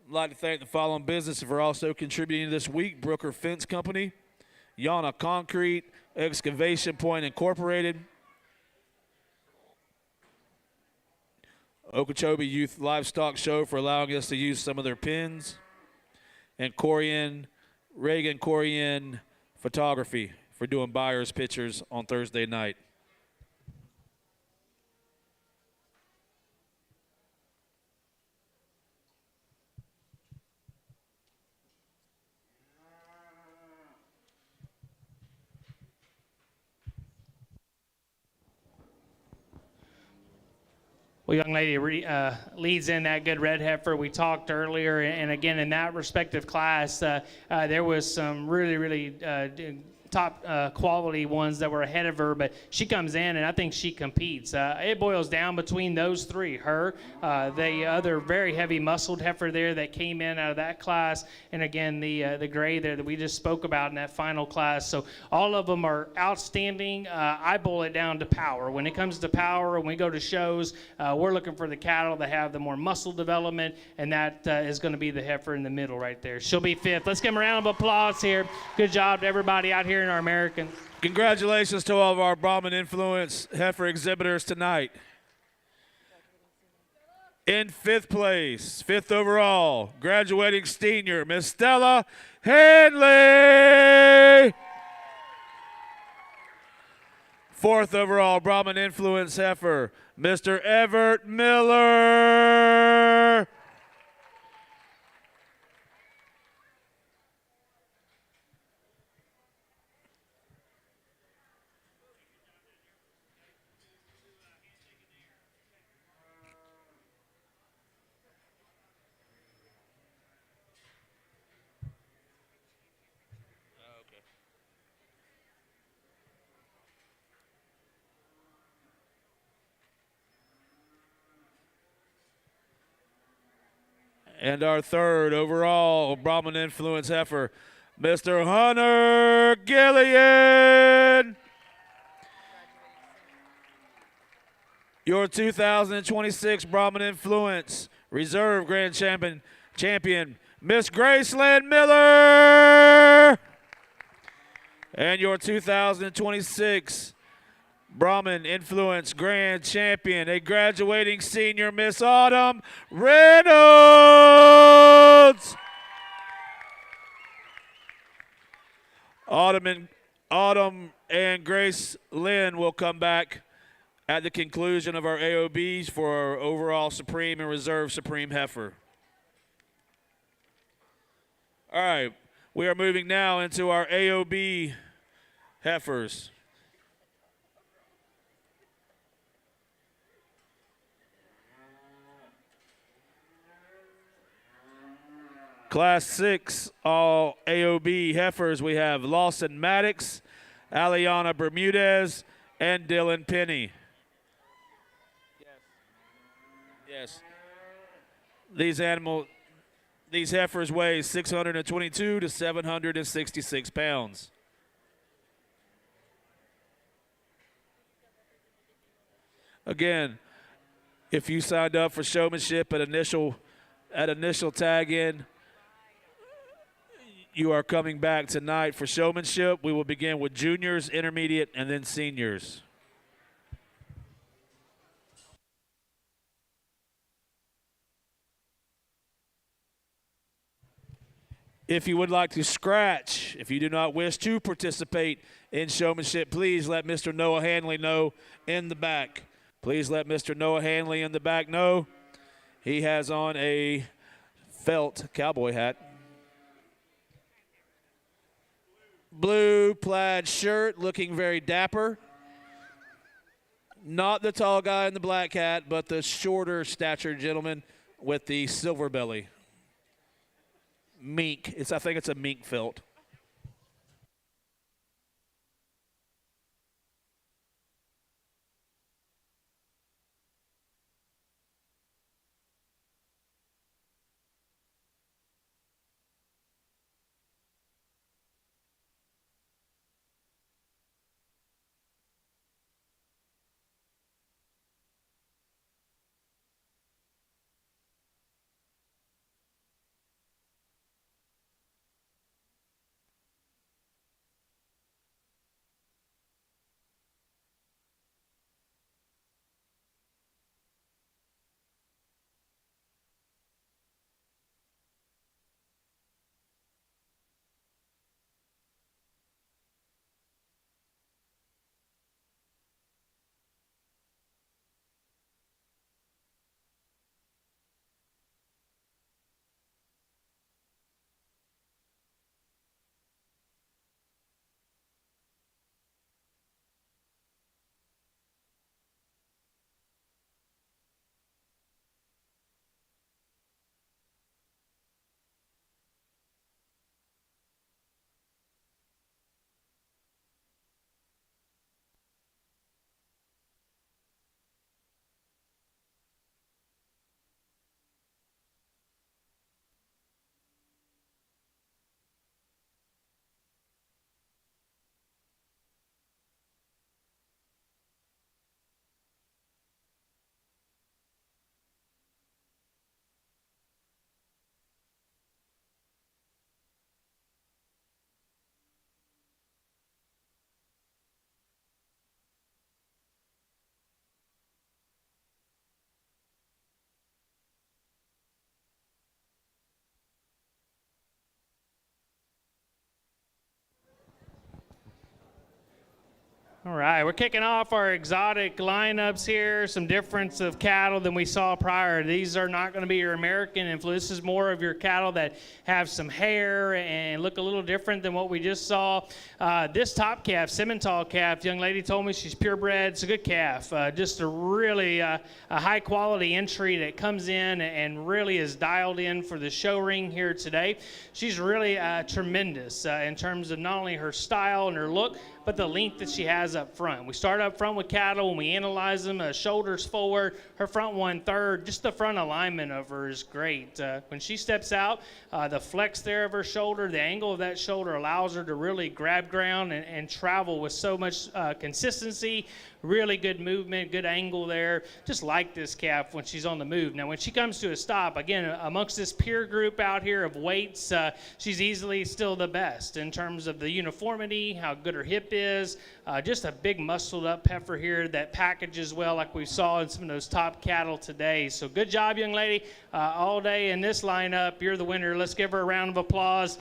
I'd like to thank the following businesses for also contributing this week: Brooker Fence Company, Yana Concrete, Excavation Point Incorporated, Okeechobee Youth Livestock Show for allowing us to use some of their pins, and Reagan Corian Photography for doing buyers' pictures on Thursday night. Well, young lady leads in that good red heifer we talked earlier, and again in that respective class, there was some really top quality ones that were ahead of her, but she comes in and I think she competes. It boils down between those three: her, the other very heavy muscled heifer there that came in out of that class, and again the gray there that we just spoke about in that final class. So all of them are outstanding. I boil it down to power. When it comes to power, when we go to shows, we're looking for the cattle that have the more muscle development, and that is going to be the heifer in the middle right there. She'll be 5th. Let's give them a round of applause here. Good job to everybody out here in our Americans. Congratulations to all of our Brahman Influence heifer exhibitors tonight. In 5th place, 5th overall, graduating senior, Miss Stella Hanley. 4th overall, Brahman Influence heifer, Mr. Everett Miller. And our 3rd overall Brahman Influence heifer, Mr. Hunter Gillian. Your 2026 Brahman Influence Reserve Grand Champion, Miss Graceland Miller. And your 2026 Brahman Influence Grand Champion, a graduating senior, Miss Autumn Reynolds. Autumn and Grace Lynn will come back at the conclusion of our AOBs for our overall Supreme and Reserve Supreme heifer. All right, we are moving now into our AOB heifers. Class 6, all AOB heifers, we have Lawson Maddox, Aliana Bermudez, and Dylan Penny. Yes. These heifers weigh 622 to 766 pounds. Again, if you signed up for showmanship at initial tag-in, you are coming back tonight for showmanship. We will begin with juniors, intermediate, and then seniors. If you would like to scratch, if you do not wish to participate in showmanship, please let Mr. Noah Hanley know in the back. Please let Mr. Noah Hanley in the back know. He has on a felt cowboy hat. Blue plaid shirt, looking very dapper. Not the tall guy in the black hat, but the shorter statured gentleman with the silver belly. Mink. I think it's a mink felt. All right, we're kicking off our exotic lineups here. Some difference of cattle than we saw prior. These are not going to be your American influence. This is more of your cattle that have some hair and look a little different than what we just saw. This top calf, Simmental calf, young lady told me she's purebred. It's a good calf. Just a really a high quality entry that comes in and really is dialed in for the show ring here today. She's really tremendous in terms of not only her style and her look, but the length that she has up front. We start up front with cattle when we analyze them, shoulders forward, her front 1/3, just the front alignment of her is great. When she steps out, the flex there of her shoulder, the angle of that shoulder allows her to really grab ground and travel with so much consistency, really good movement, good angle there. Just like this calf when she's on the move. Now when she comes to a stop, again, amongst this peer group out here of weights, she's easily still the best in terms of the uniformity, how good her hip is, just a big muscled up heifer here that packages well like we saw in some of those top cattle today. So good job, young lady, all day in this lineup. You're the winner. Let's give her a round of applause.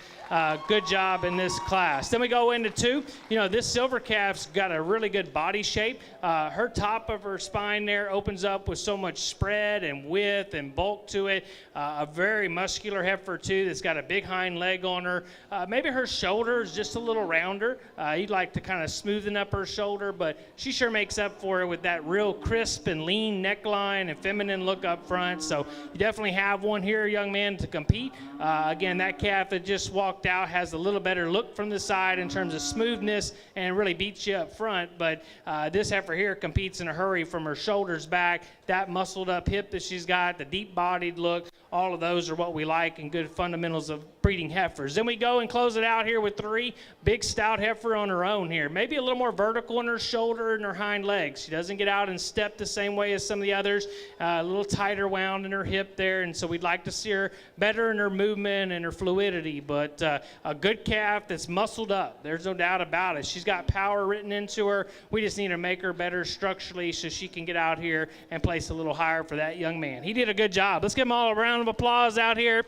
Good job in this class. Then we go into 2. You know, this silver calf's got a really good body shape. Her top of her spine there opens up with so much spread and width and bulk to it. A very muscular heifer too that's got a big hind leg on her. Maybe her shoulder is just a little rounder. You'd like to kind of smoothen up her shoulder, but she sure makes up for it with that real crisp and lean neckline and feminine look up front. So you definitely have one here, young man, to compete. Again, that calf that just walked out has a little better look from the side in terms of smoothness and really beats you up front. But this heifer here competes in a hurry from her shoulders back. That muscled up hip that she's got, the deep bodied look, all of those are what we like and good fundamentals of breeding heifers. Then we go and close it out here with 3. Big stout heifer on her own here. Maybe a little more vertical in her shoulder and her hind legs. She doesn't get out and step the same way as some of the others. A little tighter wound in her hip there, and so we'd like to see her better in her movement and her fluidity. But a good calf that's muscled up. There's no doubt about it. She's got power written into her. We just need to make her better structurally so she can get out here and place a little higher for that young man. He did a good job. Let's give him all a round of applause out here.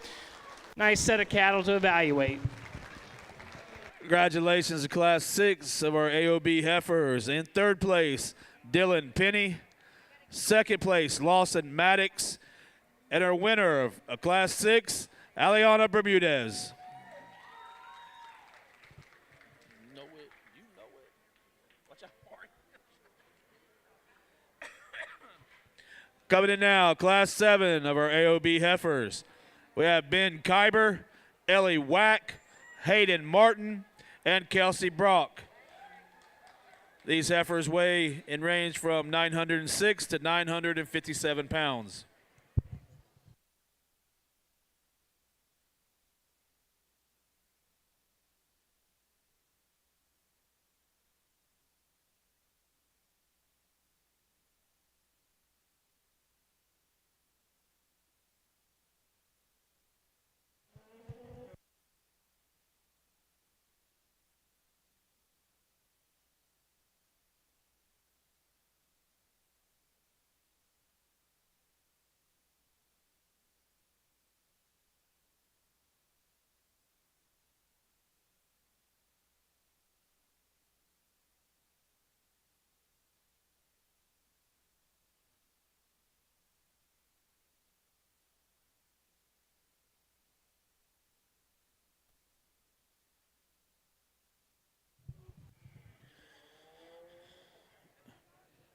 Nice set of cattle to evaluate. Congratulations to Class 6 of our AOB heifers. In third place, Dylan Penny. Second place, Lawson Maddox. And our winner of Class 6, Aliana Bermudez. Coming in now, Class 7 of our AOB heifers. We have Ben Kyber, Ellie Wack, Hayden Martin, and Kelsey Brock. These heifers weigh in range from 906 to 957 pounds.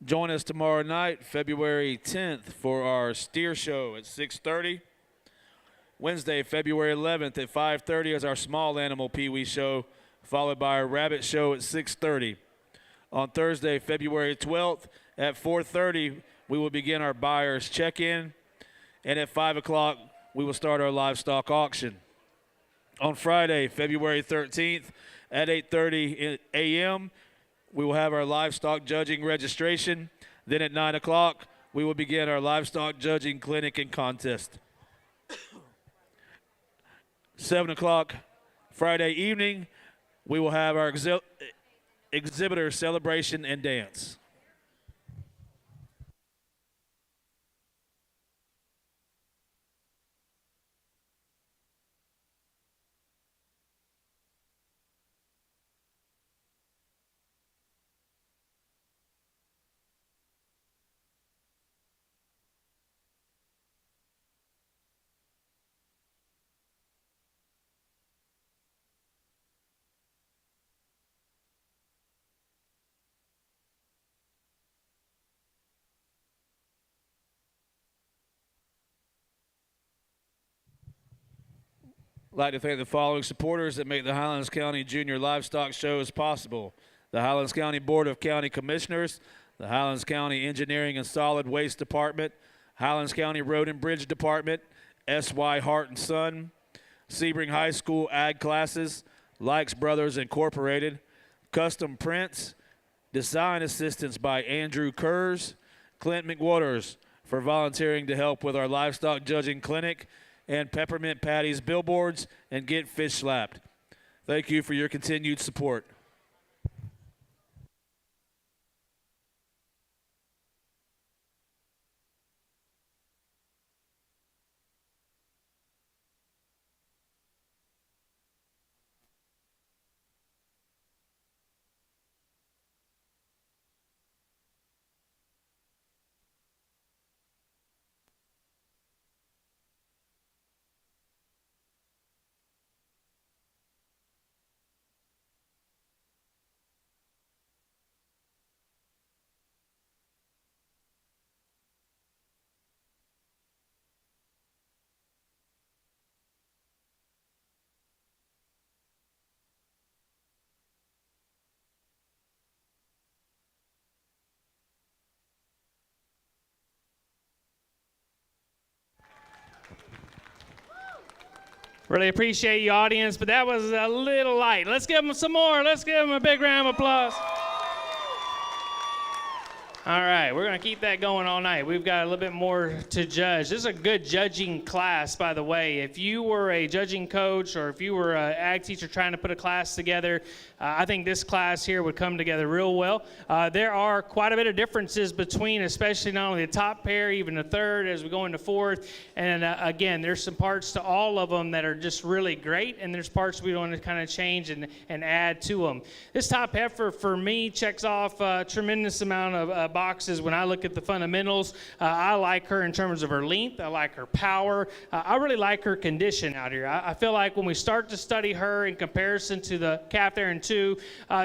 Join us tomorrow night, February 10th, for our steer show at 6:30. Wednesday, February 11th at 5:30 is our small animal peewee show, followed by our rabbit show at 6:30. On Thursday, February 12th at 4:30, we will begin our buyers check-in, and at 5 o'clock, we will start our livestock auction. On Friday, February 13th at 8:30 a.m., we will have our livestock judging registration. Then at 9 o'clock, we will begin our livestock judging clinic and contest. 7 o'clock Friday evening, we will have our exhibitor celebration and dance. I'd like to thank the following supporters that make the Highlands County Junior Livestock Shows possible: the Highlands County Board of County Commissioners, the Highlands County Engineering and Solid Waste Department, Highlands County Road and Bridge Department, S.Y. Hart and Son, Sebring High School Ag Classes, Likes Brothers Incorporated, Custom Prints, design assistance by Andrew Kurz, Clint McWaters for volunteering to help with our livestock judging clinic, and Peppermint Patty's billboards and Get Fish Slapped. Thank you for your continued support. Really appreciate you, audience, but that was a little light. Let's give them some more. Let's give them a big round of applause. All right, we're going to keep that going all night. We've got a little bit more to judge. This is a good judging class, by the way. If you were a judging coach or if you were an ag teacher trying to put a class together, I think this class here would come together real well. There are quite a bit of differences between, especially not only the top pair, even the third as we go into fourth. And again, there's some parts to all of them that are just really great, and there's parts we want to kind of change and add to them. This top heifer, for me, checks off a tremendous amount of boxes when I look at the fundamentals. I like her in terms of her length. I like her power. I really like her condition out here. I feel like when we start to study her in comparison to the calf there in two,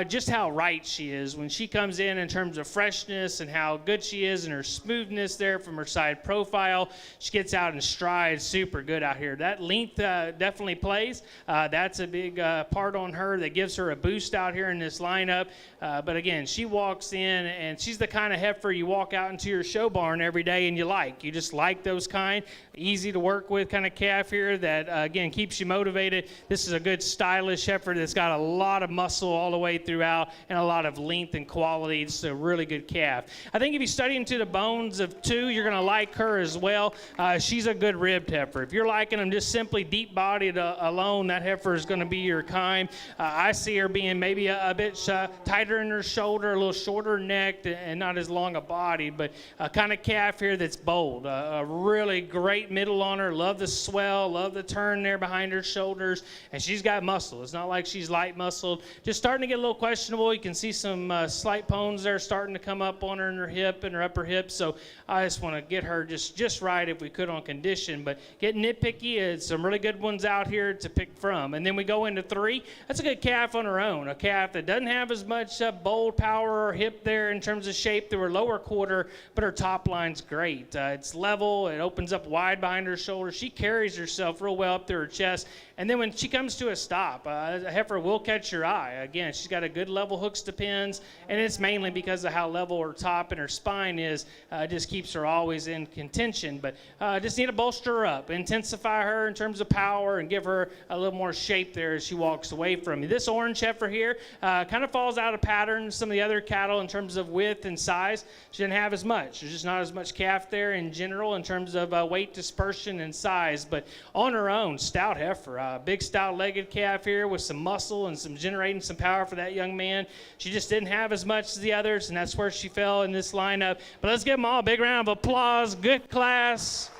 just how right she is when she comes in terms of freshness and how good she is and her smoothness there from her side profile. She gets out in stride super good out here. That length definitely plays. That's a big part on her that gives her a boost out here in this lineup. But again, she walks in and she's the kind of heifer you walk out into your show barn every day and you like. You just like those kind, easy to work with kind of calf here that, again, keeps you motivated. This is a good stylish heifer that's got a lot of muscle all the way throughout and a lot of length and quality. It's a really good calf. I think if you study into the bones of two, you're going to like her as well. She's a good ribbed heifer. If you're liking them just simply deep-bodied alone, that heifer is going to be your kind. I see her being maybe a bit tighter in her shoulder, a little shorter necked, and not as long a body, but a kind of calf here that's bold. A really great middle on her. Love the swell, love the turn there behind her shoulders, and she's got muscle. It's not like she's light muscled. Just starting to get a little questionable. You can see some slight bones there starting to come up on her in her hip and her upper hip, so I just want to get her just right if we could on condition, but get nitpicky. It's some really good ones out here to pick from. And then we go into three. That's a good calf on her own, a calf that doesn't have as much bold power or hip there in terms of shape through her lower quarter, but her top line's great. It's level. It opens up wide behind her shoulder. She carries herself real well up through her chest. And then when she comes to a stop, a heifer will catch your eye. Again, she's got a good level hooks to pins, and it's mainly because of how level her top and her spine is. Just keeps her always in contention. But just need to bolster her up, intensify her in terms of power, and give her a little more shape there as she walks away from you. This orange heifer here kind of falls out of pattern some of the other cattle in terms of width and size. She didn't have as much. There's just not as much calf there in general in terms of weight dispersion and size. But on her own, stout heifer. Big stout-legged calf here with some muscle and some generating some power for that young man. She just didn't have as much as the others, and that's where she fell in this lineup. But let's give them all a big round of applause. Good class.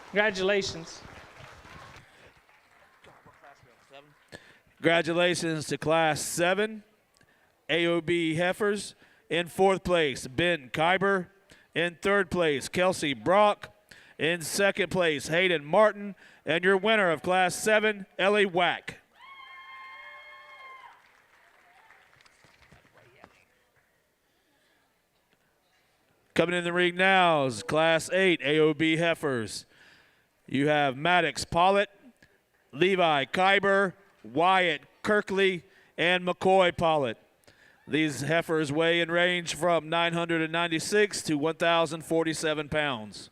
Congratulations. Congratulations to Class 7 AOB heifers. In fourth place, Ben Kyber. In third place, Kelsey Brock. In second place, Hayden Martin. And your winner of Class 7, Ellie Wack. Coming in the ring now is Class 8 AOB heifers. You have Maddox Pollitt, Levi Kyber, Wyatt Kirkley, and McCoy Pollitt. These heifers weigh and range from 996 to 1,047 pounds.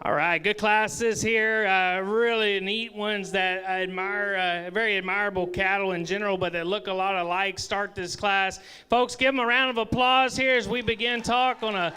All right, good classes here. Really neat ones that I admire, very admirable cattle in general, but that look a lot alike. Start this class. Folks, give them a round of applause here as we begin talk on a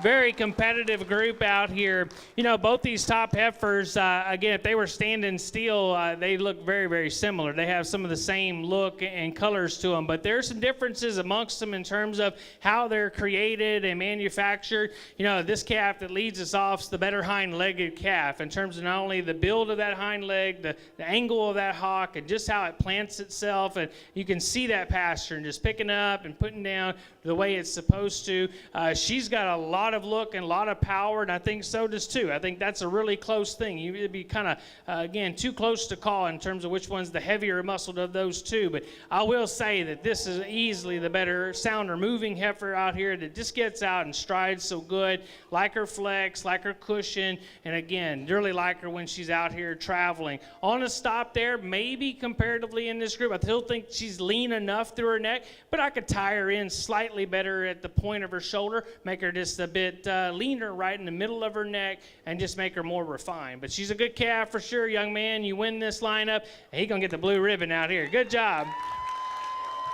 very competitive group out here. You know, both these top heifers, again, if they were standing still, they look very, very similar. They have some of the same look and colors to them, but there's some differences amongst them in terms of how they're created and manufactured. You know, this calf that leads us off is the better hind-legged calf in terms of not only the build of that hind leg, the angle of that hock, and just how it plants itself. And you can see that pasture and just picking up and putting down the way it's supposed to. She's got a lot of look and a lot of power, and I think so does too. I think that's a really close thing. You'd be kind of, again, too close to call in terms of which one's the heavier muscled of those two. But I will say that this is easily the better, sounder moving heifer out here that just gets out and strides so good. Like her flex, like her cushion, and again, really like her when she's out here traveling. On a stop there, maybe comparatively in this group, I still think she's lean enough through her neck, but I could tie her in slightly better at the point of her shoulder, make her just a bit leaner right in the middle of her neck, and just make her more refined. But she's a good calf for sure, young man. You win this lineup, and he's going to get the blue ribbon out here. Good job.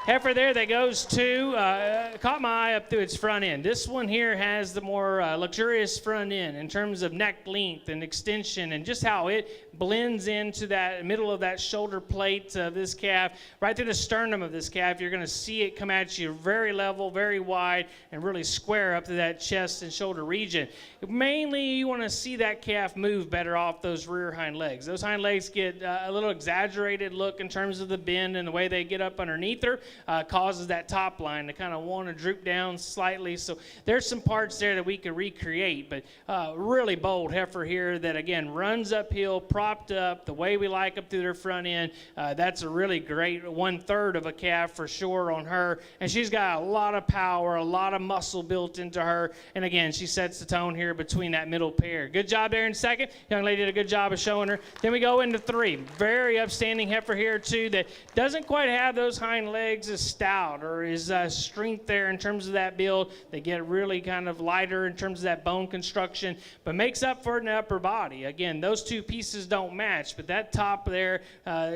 Heifer there that goes to, caught my eye up through its front end. This one here has the more luxurious front end in terms of neck length and extension and just how it blends into that middle of that shoulder plate of this calf. Right through the sternum of this calf, you're going to see it come at you very level, very wide, and really square up to that chest and shoulder region. Mainly, you want to see that calf move better off those rear hind legs. Those hind legs get a little exaggerated look in terms of the bend and the way they get up underneath her. Causes that top line to kind of want to droop down slightly. So there's some parts there that we could recreate, but really bold heifer here that, again, runs uphill, propped up the way we like up through their front end. That's a really great 1/3 of a calf for sure on her, and she's got a lot of power, a lot of muscle built into her, and again, she sets the tone here between that middle pair. Good job there in second. Young lady did a good job of showing her. Then we go into 3. Very upstanding heifer here too that doesn't quite have those hind legs as stout or is strength there in terms of that build. They get really kind of lighter in terms of that bone construction, but makes up for it in the upper body. Again, those two pieces don't match, but that top there,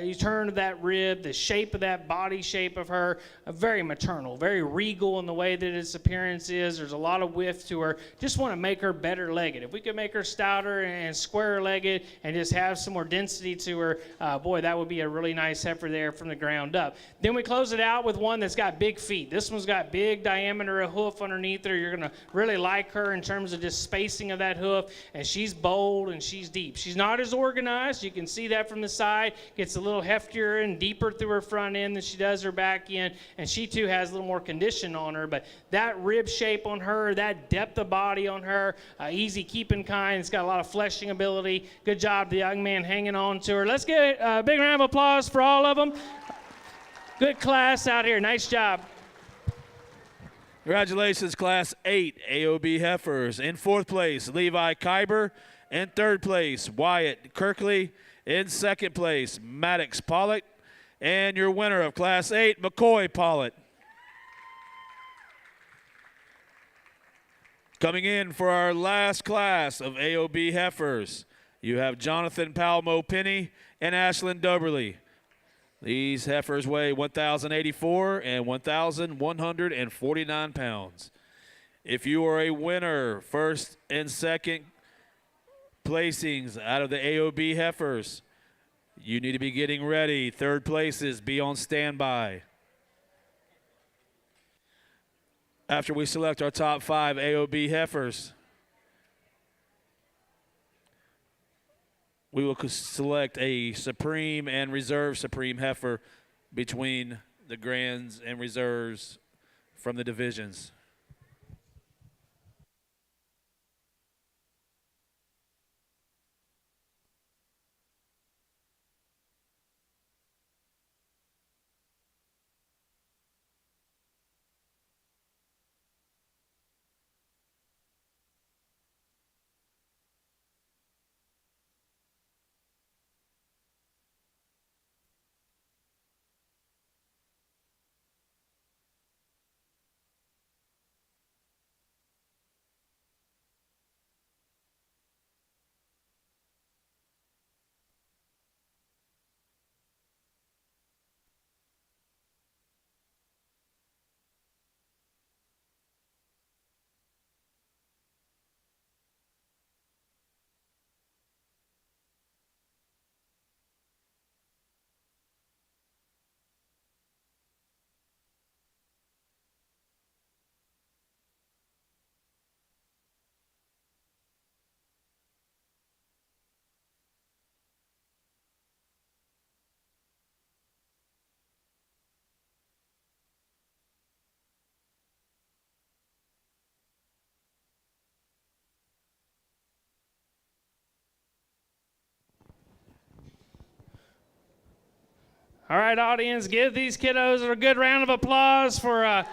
you turn to that rib, the shape of that body shape of her, very maternal, very regal in the way that its appearance is. There's a lot of width to her. Just want to make her better legged. If we could make her stouter and squarer legged and just have some more density to her, boy, that would be a really nice heifer there from the ground up. Then we close it out with one that's got big feet. This one's got big diameter of hoof underneath her. You're going to really like her in terms of just spacing of that hoof, and she's bold and she's deep. She's not as organized. You can see that from the side. Gets a little heftier and deeper through her front end than she does her back end, and she too has a little more condition on her, but that rib shape on her, that depth of body on her, easy keeping kind. It's got a lot of fleshing ability. Good job, the young man hanging on to her. Let's get a big round of applause for all of them. Good class out here. Nice job. Congratulations, Class 8 AOB heifers. In 4th place, Levi Kyber. In 3rd place, Wyatt Kirkley. In 2nd place, Maddox Pollock. And your winner of Class 8, McCoy Pollock. Coming in for our last class of AOB heifers, you have Jonathan Palmo Penny and Ashlyn Doberly. These heifers weigh 1,084 and 1,149 pounds. If you are a winner, 1st and 2nd placings out of the AOB heifers, you need to be getting ready. 3rd places, be on standby. After we select our top 5 AOB heifers, we will select a Supreme and Reserve Supreme heifer between the Grands and Reserves from the divisions. All right, audience, give these kiddos a good round of applause for a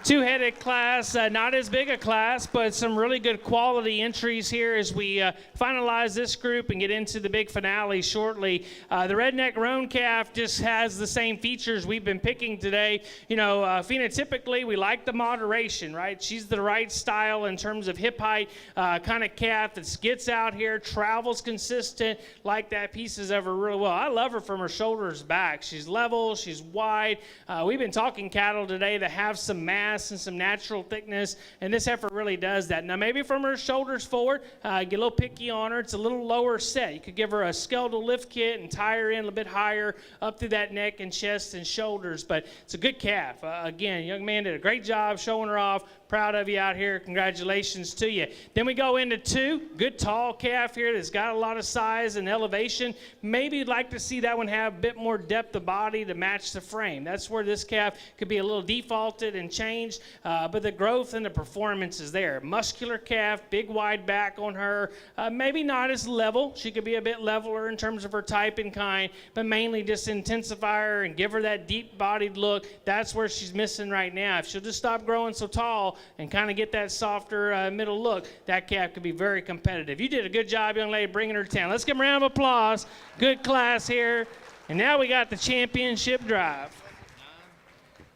two-headed class. Not as big a class, but some really good quality entries here as we finalize this group and get into the big finale shortly. The redneck roan calf just has the same features we've been picking today. You know, phenotypically, we like the moderation, right? She's the right style in terms of hip height, kind of calf that gets out here, travels consistent, like that, pieces of her really well. I love her from her shoulders back. She's level, she's wide. We've been talking cattle today that have some mass and some natural thickness, and this heifer really does that. Now, maybe from her shoulders forward, get a little picky on her. It's a little lower set. You could give her a skeletal lift kit and tie her in a little bit higher up through that neck and chest and shoulders, but it's a good calf. Again, young man did a great job showing her off. Proud of you out here. Congratulations to you. Then we go into two. Good tall calf here that's got a lot of size and elevation. Maybe you'd like to see that one have a bit more depth of body to match the frame. That's where this calf could be a little defaulted and changed, but the growth and the performance is there. Muscular calf, big wide back on her. Maybe not as level. She could be a bit leveler in terms of her type and kind, but mainly just intensify her and give her that deep-bodied look. That's where she's missing right now. If she'll just stop growing so tall and kind of get that softer middle look, that calf could be very competitive. You did a good job, young lady, bringing her to town. Let's give them a round of applause. Good class here. And now we got the championship drive.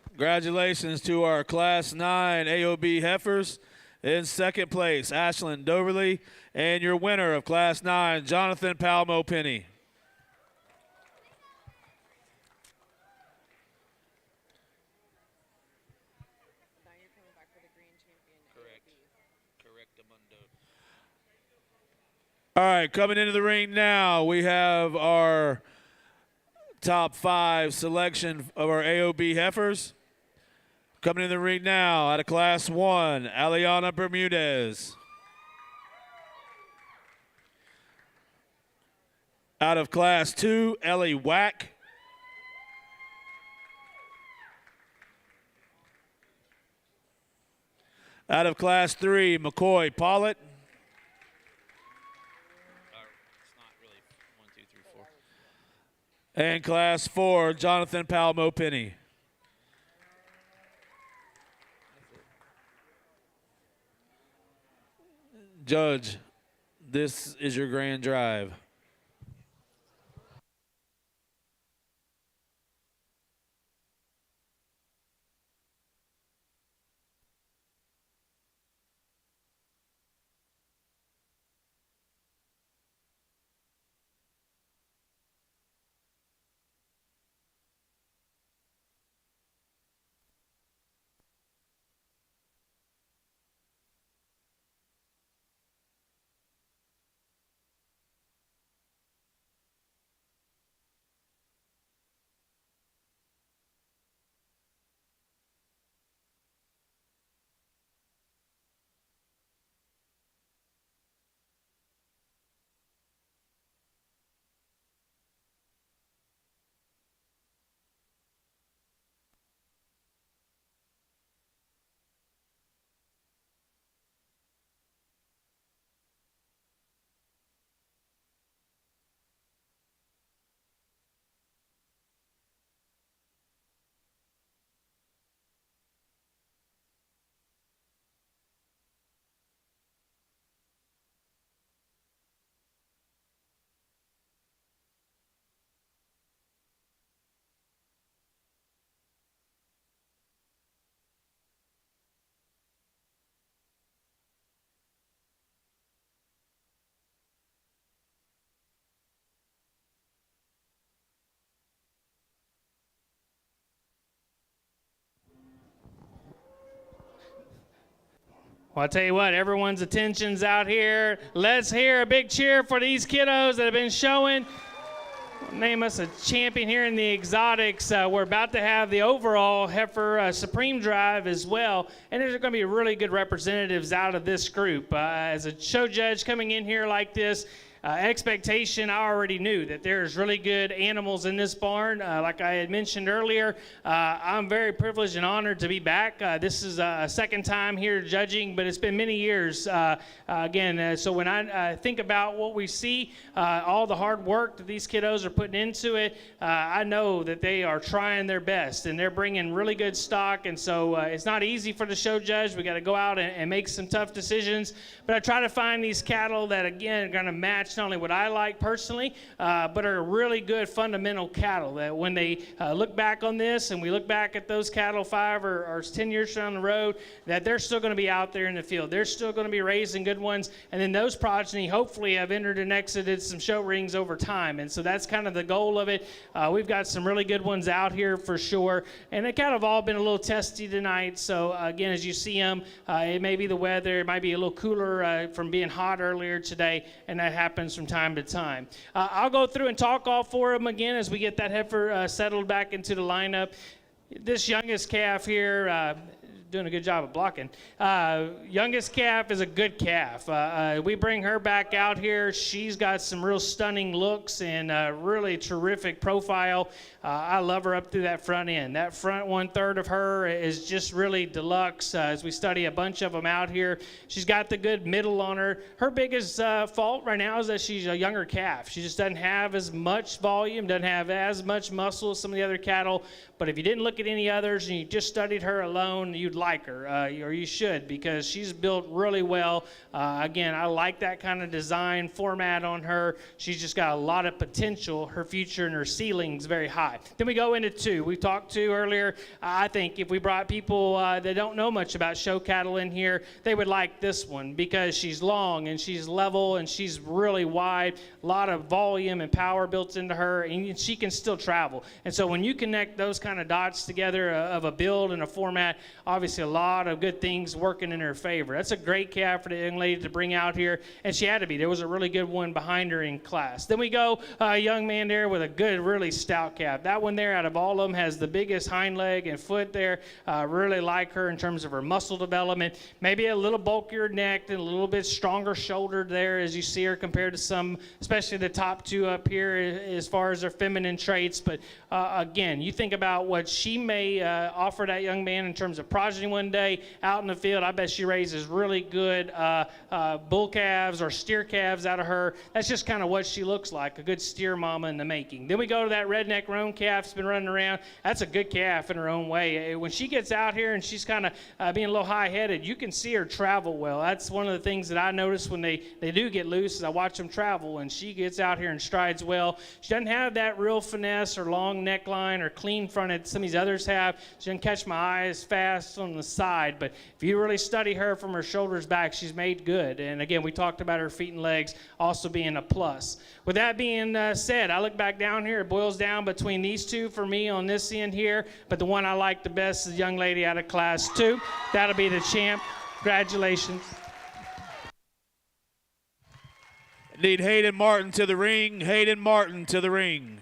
Congratulations to our Class 9 AOB heifers. In second place, Ashlyn Doverly, and your winner of Class 9, Jonathan Palmo-Penny. All right, coming into the ring now, we have our top 5 selection of our AOB heifers. Coming in the ring now out of Class 1, Aliana Bermudez. Out of Class 2, Ellie Wack. Out of Class 3, McCoy Pollitt. And Class 4, Jonathan Palmo-Penny. Judge, this is your grand drive. Well, I'll tell you what, everyone's attention's out here. Let's hear a big cheer for these kiddos that have been showing. Name us a champion here in the exotics. We're about to have the overall heifer Supreme Drive as well, and there's going to be really good representatives out of this group. As a show judge coming in here like this, Expectation, I already knew that there's really good animals in this barn. Like I had mentioned earlier, I'm very privileged and honored to be back. This is a second time here judging, but it's been many years. So when I think about what we see, all the hard work that these kiddos are putting into it, I know that they are trying their best, and they're bringing really good stock. And so it's not easy for the show judge. We got to go out and make some tough decisions. But I try to find these cattle that, again, are going to match not only what I like personally, but are really good fundamental cattle that when they look back on this and we look back at those cattle 5 or 10 years down the road, that they're still going to be out there in the field. They're still going to be raising good ones. And then those progeny hopefully have entered and exited some show rings over time. And so that's kind of the goal of it. We've got some really good ones out here for sure. And they kind of all been a little testy tonight. So again, as you see them, it may be the weather. It might be a little cooler from being hot earlier today. And that happens from time to time. I'll go through and talk all 4 of them again as we get that heifer settled back into the lineup. This youngest calf here, doing a good job of blocking. Youngest calf is a good calf. We bring her back out here. She's got some real stunning looks and really terrific profile. I love her up through that front end. That front 1/3 of her is just really deluxe. As we study a bunch of them out here, she's got the good middle on her. Her biggest fault right now is that she's a younger calf. She just doesn't have as much volume, doesn't have as much muscle as some of the other cattle. But if you didn't look at any others and you just studied her alone, you'd like her, or you should, because she's built really well. Again, I like that kind of design format on her. She's just got a lot of potential. Her future and her ceiling's very high. Then we go into 2. We talked to earlier. I think if we brought people that don't know much about show cattle in here, they would like this one because she's long and she's level and she's really wide. A lot of volume and power built into her, and she can still travel. And so when you connect those kind of dots together of a build and a format, obviously a lot of good things working in her favor. That's a great calf for the young lady to bring out here, and she had to be. There was a really good one behind her in class. Then we go a young man there with a good, really stout calf. That one there out of all of them has the biggest hind leg and foot there. Really like her in terms of her muscle development. Maybe a little bulkier neck and a little bit stronger shouldered there as you see her compared to some, especially the top 2 up here as far as their feminine traits. But again, you think about what she may offer that young man in terms of progeny one day out in the field. I bet she raises really good bull calves or steer calves out of her. That's just kind of what she looks like, a good steer mama in the making. Then we go to that redneck roan calf's been running around. That's a good calf in her own way. When she gets out here and she's kind of being a little high-headed, you can see her travel well. That's one of the things that I notice when they do get loose is I watch them travel, and she gets out here and strides well. She doesn't have that real finesse or long neckline or clean fronted some of these others have. She doesn't catch my eye as fast on the side, but if you really study her from her shoulders back, she's made good. And again, we talked about her feet and legs also being a plus. With that being said, I look back down here, it boils down between these 2 for me on this end here, but the one I like the best is the young lady out of class 2. That'll be the champ. Congratulations. Need Hayden Martin to the ring. Hayden Martin to the ring.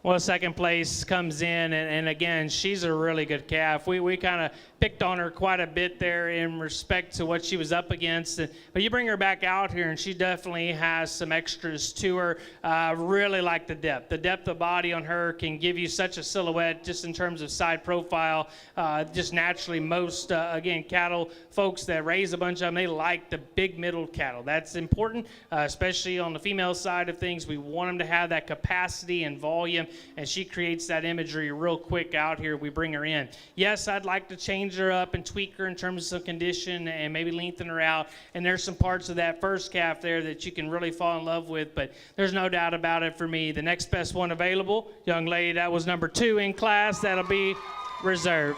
Well, second place comes in, and again, she's a really good calf. We kind of picked on her quite a bit there in respect to what she was up against. But you bring her back out here, and she definitely has some extras to her. Really like the depth. The depth of body on her can give you such a silhouette just in terms of side profile. Just naturally, most, again, cattle folks that raise a bunch of them, they like the big middle cattle. That's important, especially on the female side of things. We want them to have that capacity and volume, and she creates that imagery real quick out here. We bring her in. Yes, I'd like to change her up and tweak her in terms of condition and maybe lengthen her out. And there's some parts of that first calf there that you can really fall in love with, but there's no doubt about it for me. The next best one available, young lady, that was number 2 in class. That'll be reserved.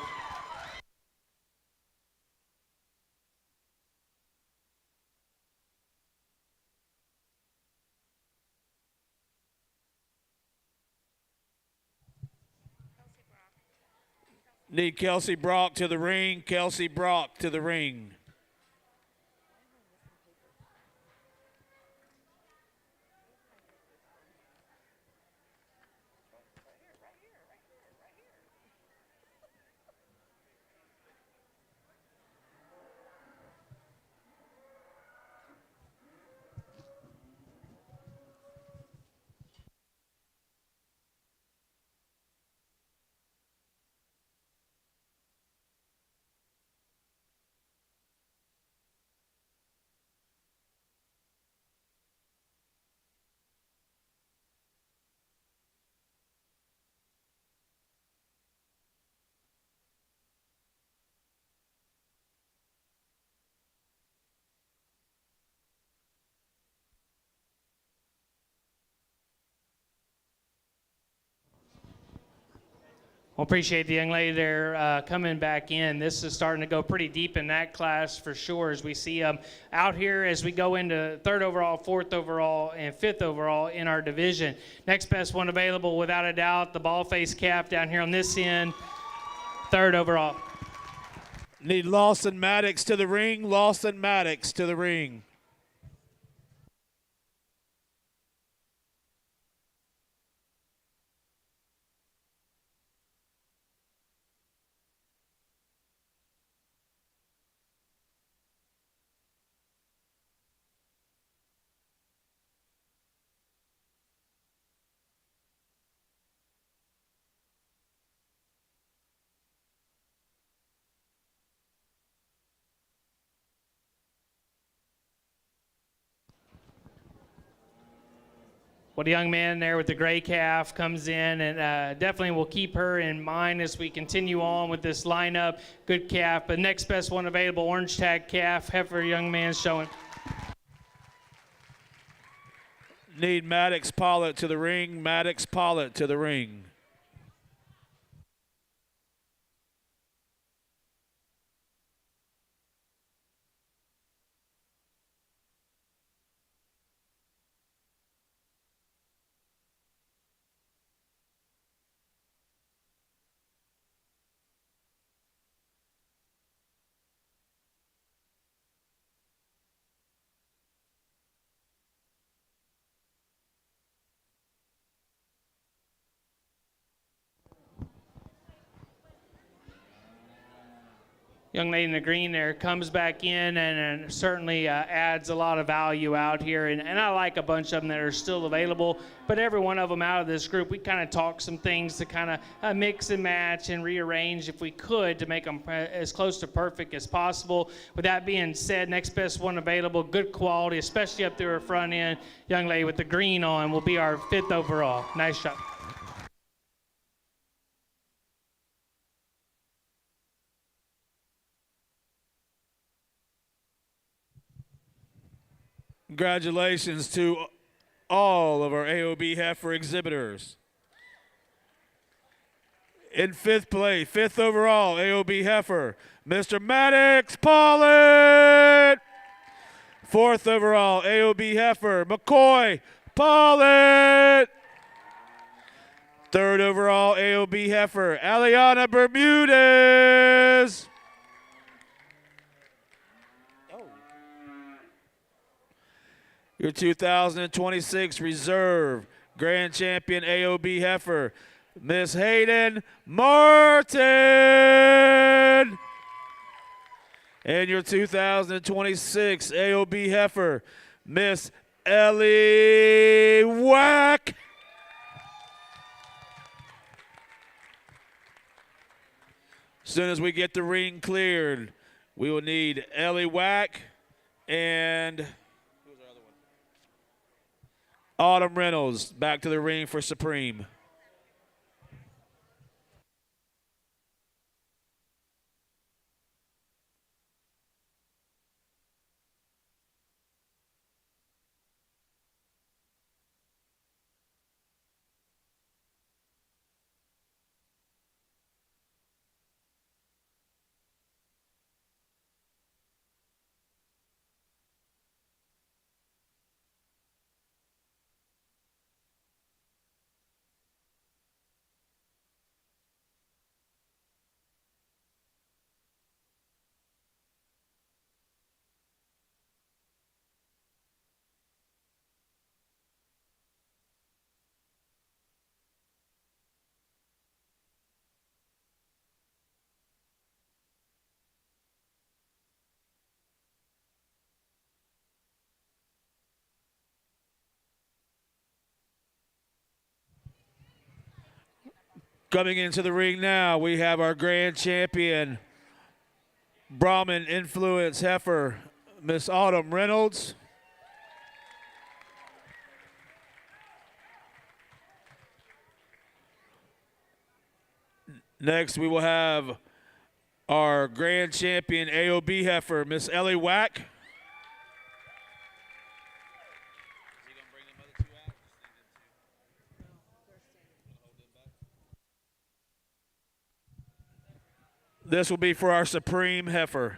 Need Kelsey Brock to the ring. Kelsey Brock to the ring. Well, appreciate the young lady there coming back in. This is starting to go pretty deep in that class for sure as we see out here as we go into third overall, fourth overall, and fifth overall in our division. Next best one available, without a doubt, the ball face calf down here on this end, third overall. Need Lawson Maddox to the ring. Lawson Maddox to the ring. Well, the young man there with the gray calf comes in, and definitely will keep her in mind as we continue on with this lineup. Good calf, but next best one available, orange tag calf, heifer young man showing. Need Maddox Pollitt to the ring. Maddox Pollitt to the ring. Young lady in the green there comes back in and certainly adds a lot of value out here. And I like a bunch of them that are still available. But every one of them out of this group, we kind of talk some things to kind of mix and match and rearrange if we could to make them as close to perfect as possible. With that being said, next best one available, good quality, especially up there her front end. Young lady with the green on will be our fifth overall. Nice shot. Congratulations to all of our AOB heifer exhibitors. In fifth place, fifth overall, AOB heifer, Mr. Maddox Pollitt. Fourth overall, AOB heifer, McCoy Pollitt. Third overall, AOB heifer, Aliana Bermudez. Your 2026 Reserve Grand Champion AOB heifer, Miss Hayden Martin. And your 2026 AOB heifer, Miss Ellie Wack. As soon as we get the ring cleared, we will need Ellie Wack and Autumn Reynolds back to the ring for Supreme. Coming into the ring now, we have our grand champion, Brahmin Influence Heifer, Miss Autumn Reynolds. Next, we will have our grand champion AOB Heifer, Miss Ellie Wack. This will be for our Supreme Heifer.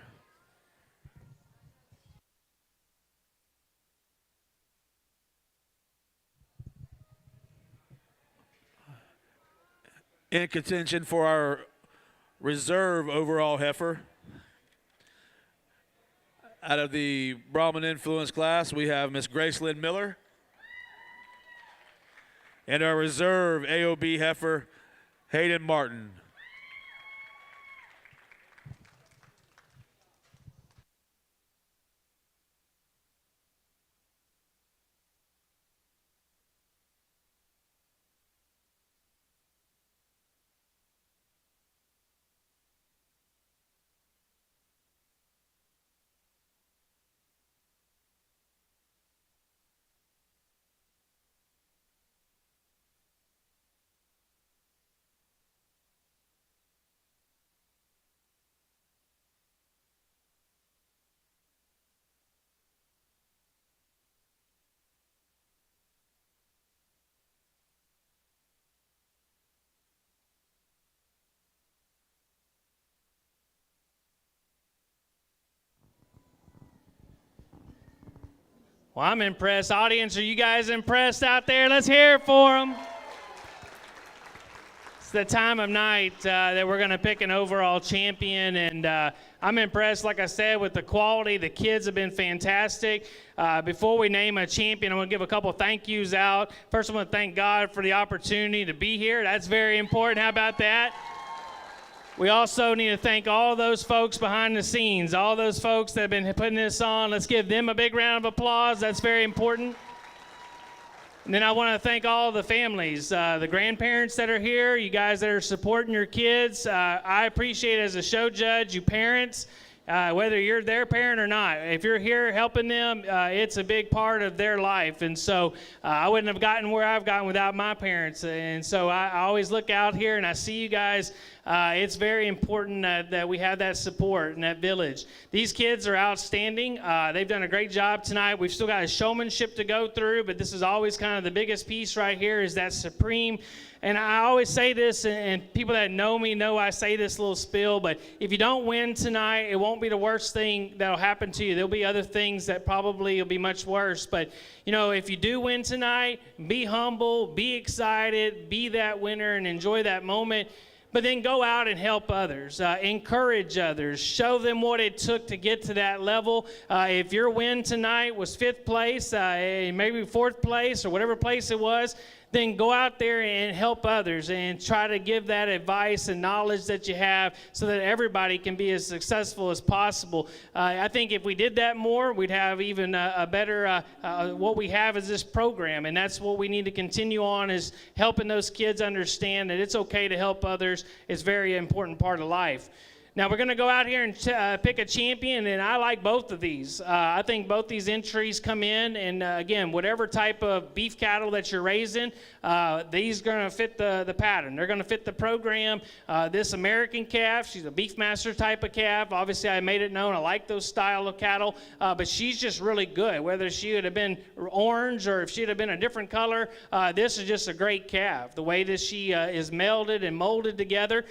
In contention for our Reserve overall Heifer. Out of the Brahmin Influence class, we have Miss Gracelyn Miller. And our Reserve AOB Heifer, Hayden Martin. Well, I'm impressed. Audience, are you guys impressed out there? Let's hear it for them. It's the time of night that we're going to pick an overall champion, and I'm impressed, like I said, with the quality. The kids have been fantastic. Before we name a champion, I want to give a couple thank yous out. First, I want to thank God for the opportunity to be here. That's very important. How about that? We also need to thank all those folks behind the scenes, all those folks that have been putting this on. Let's give them a big round of applause. That's very important. And then I want to thank all the families, the grandparents that are here, you guys that are supporting your kids. I appreciate it as a show judge, you parents, whether you're their parent or not. If you're here helping them, it's a big part of their life. And so I wouldn't have gotten where I've gotten without my parents. And so I always look out here and I see you guys. It's very important that we have that support in that village. These kids are outstanding. They've done a great job tonight. We've still got a showmanship to go through, but this is always kind of the biggest piece right here is that supreme. And I always say this, and people that know me know I say this little spiel, but if you don't win tonight, it won't be the worst thing that'll happen to you. There'll be other things that probably will be much worse. But, you know, if you do win tonight, be humble, be excited, be that winner, and enjoy that moment. But then go out and help others, encourage others, show them what it took to get to that level. If your win tonight was 5th place, maybe 4th place, or whatever place it was, then go out there and help others and try to give that advice and knowledge that you have so that everybody can be as successful as possible. I think if we did that more, we'd have even a better, what we have is this program, and that's what we need to continue on is helping those kids understand that it's okay to help others. It's a very important part of life. Now, we're going to go out here and pick a champion, and I like both of these. I think both these entries come in, and again, whatever type of beef cattle that you're raising, these are going to fit the pattern. They're going to fit the program. This American calf, she's a Beefmaster type of calf. Obviously, I made it known I like those style of cattle, but she's just really good. Whether she would have been orange or if she'd have been a different color, this is just a great calf. The way that she is melded and molded together,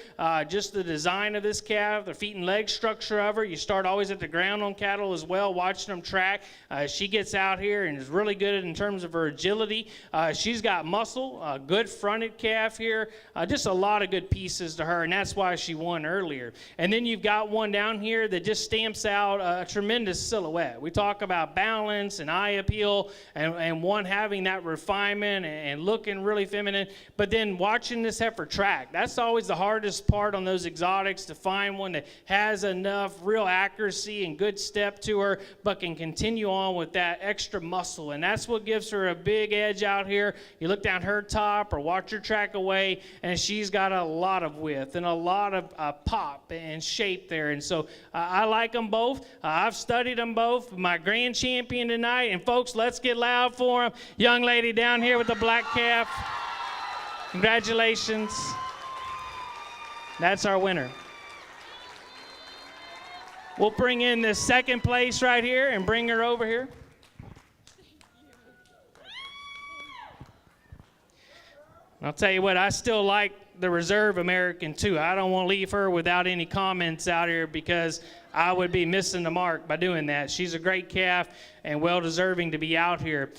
just the design of this calf, the feet and leg structure of her. You start always at the ground on cattle as well, watching them track. She gets out here and is really good in terms of her agility. She's got muscle, a good fronted calf here, just a lot of good pieces to her, and that's why she won earlier. And then you've got one down here that just stamps out a tremendous silhouette. We talk about balance and eye appeal and one having that refinement and looking really feminine, but then watching this heifer track, that's always the hardest part on those exotics, to find one one that has enough real accuracy and good step to her, but can continue on with that extra muscle. And that's what gives her a big edge out here. You look down her top or watch her track away, and she's got a lot of width and a lot of pop and shape there. And so I like them both. I've studied them both. My grand champion tonight. And folks, let's get loud for him. Young lady down here with the black calf. Congratulations. That's our winner. We'll bring in the second place right here and bring her over here. I'll tell you what, I still like the Reserve American too. I don't want to leave her without any comments out here because I would be missing the mark by doing that. She's a great calf and well deserving to be out here.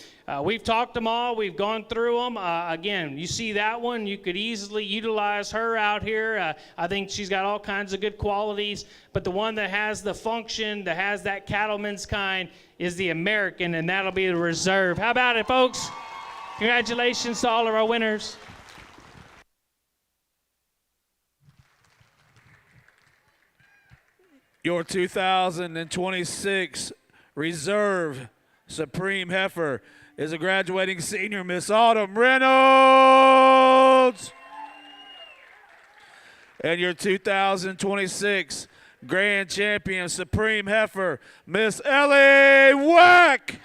We've talked them all. We've gone through them. Again, you see that one. You could easily utilize her out here. I think she's got all kinds of good qualities. But the one that has the function, that has that cattleman's kind, is the American, and that'll be the Reserve. How about it, folks? Congratulations to all of our winners. Your 2026 Reserve Supreme Heifer is a graduating senior, Miss Autumn Reynolds. And your 2026 Grand Champion Supreme Heifer, Miss Ellie Wack.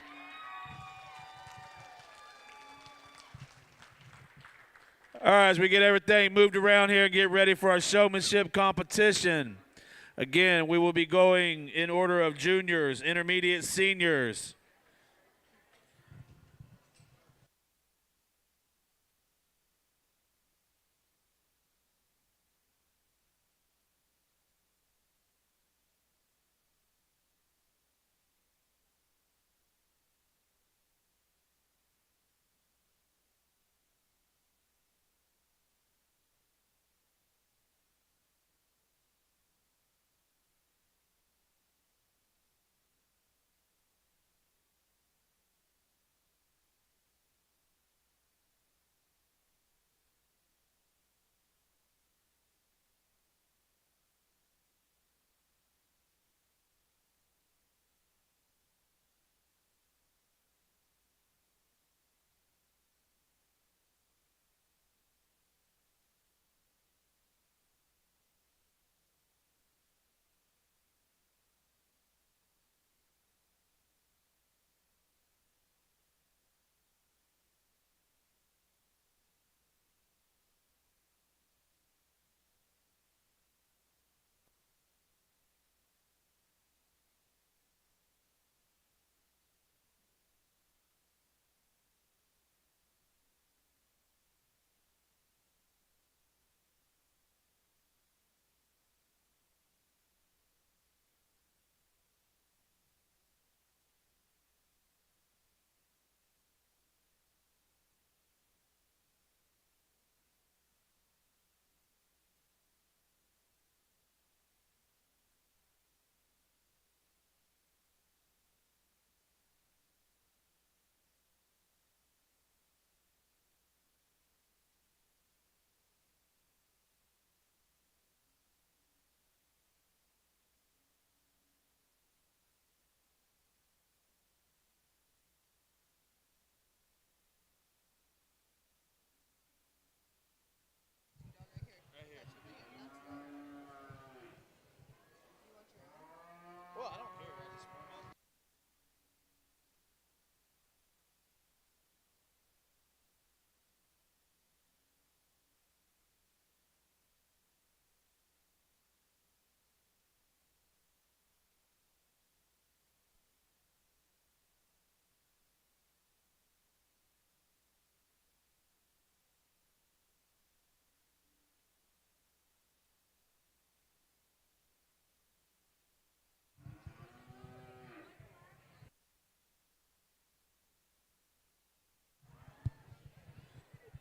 All right, as we get everything moved around here, get ready for our showmanship competition. Again, we will be going in order of juniors, intermediate, seniors.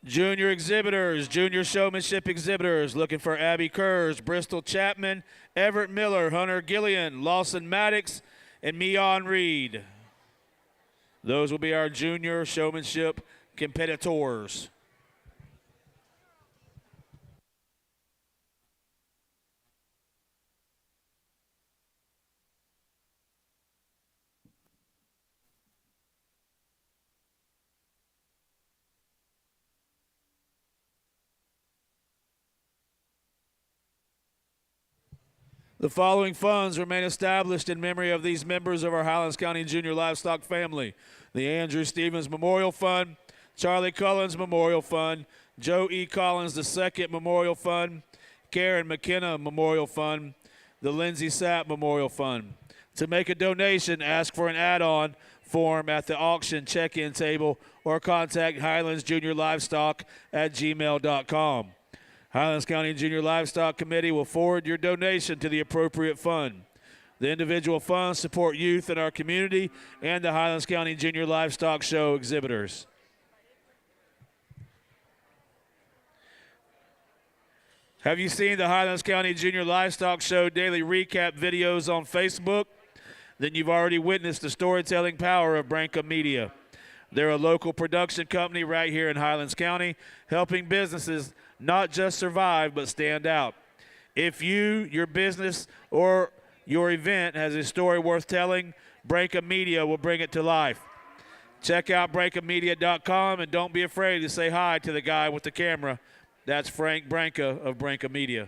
Junior exhibitors, junior showmanship exhibitors, looking for Abby Kurz, Bristol Chapman, Everett Miller, Hunter Gillian, Lawson Maddox, and Meon Reed. Those will be our junior showmanship competitors. The following funds remain established in memory of these members of our Highlands County Junior Livestock family: the Andrew Stevens Memorial Fund, Charlie Cullens Memorial Fund, Joe E. Collins II Memorial Fund, Karen McKenna Memorial Fund, the Lindsay Sapp Memorial Fund. To make a donation, ask for an add-on form at the auction check-in table or contact Highlands Junior Livestock at gmail.com. Highlands County Junior Livestock Committee will forward your donation to the appropriate fund. The individual funds support youth in our community and the Highlands County Junior Livestock Show exhibitors. Have you seen the Highlands County Junior Livestock Show daily recap videos on Facebook? Then you've already witnessed the storytelling power of Branca Media. They're a local production company right here in Highlands County, helping businesses not just survive, but stand out. If you, your business, or your event has a story worth telling, Branca Media will bring it to life. Check out brancamedia.com and don't be afraid to say hi to the guy with the camera. That's Frank Branca of Branca Media.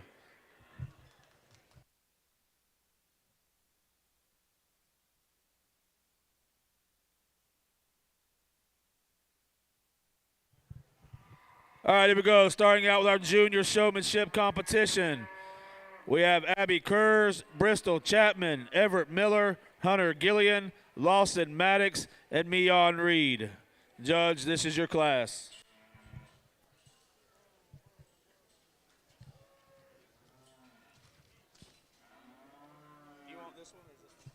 All right, here we go. Starting out with our junior showmanship competition. We have Abby Kurz, Bristol Chapman, Everett Miller, Hunter Gillian, Lawson Maddox, and Mion Reed. Judge, this is your class. You want this one or is this one?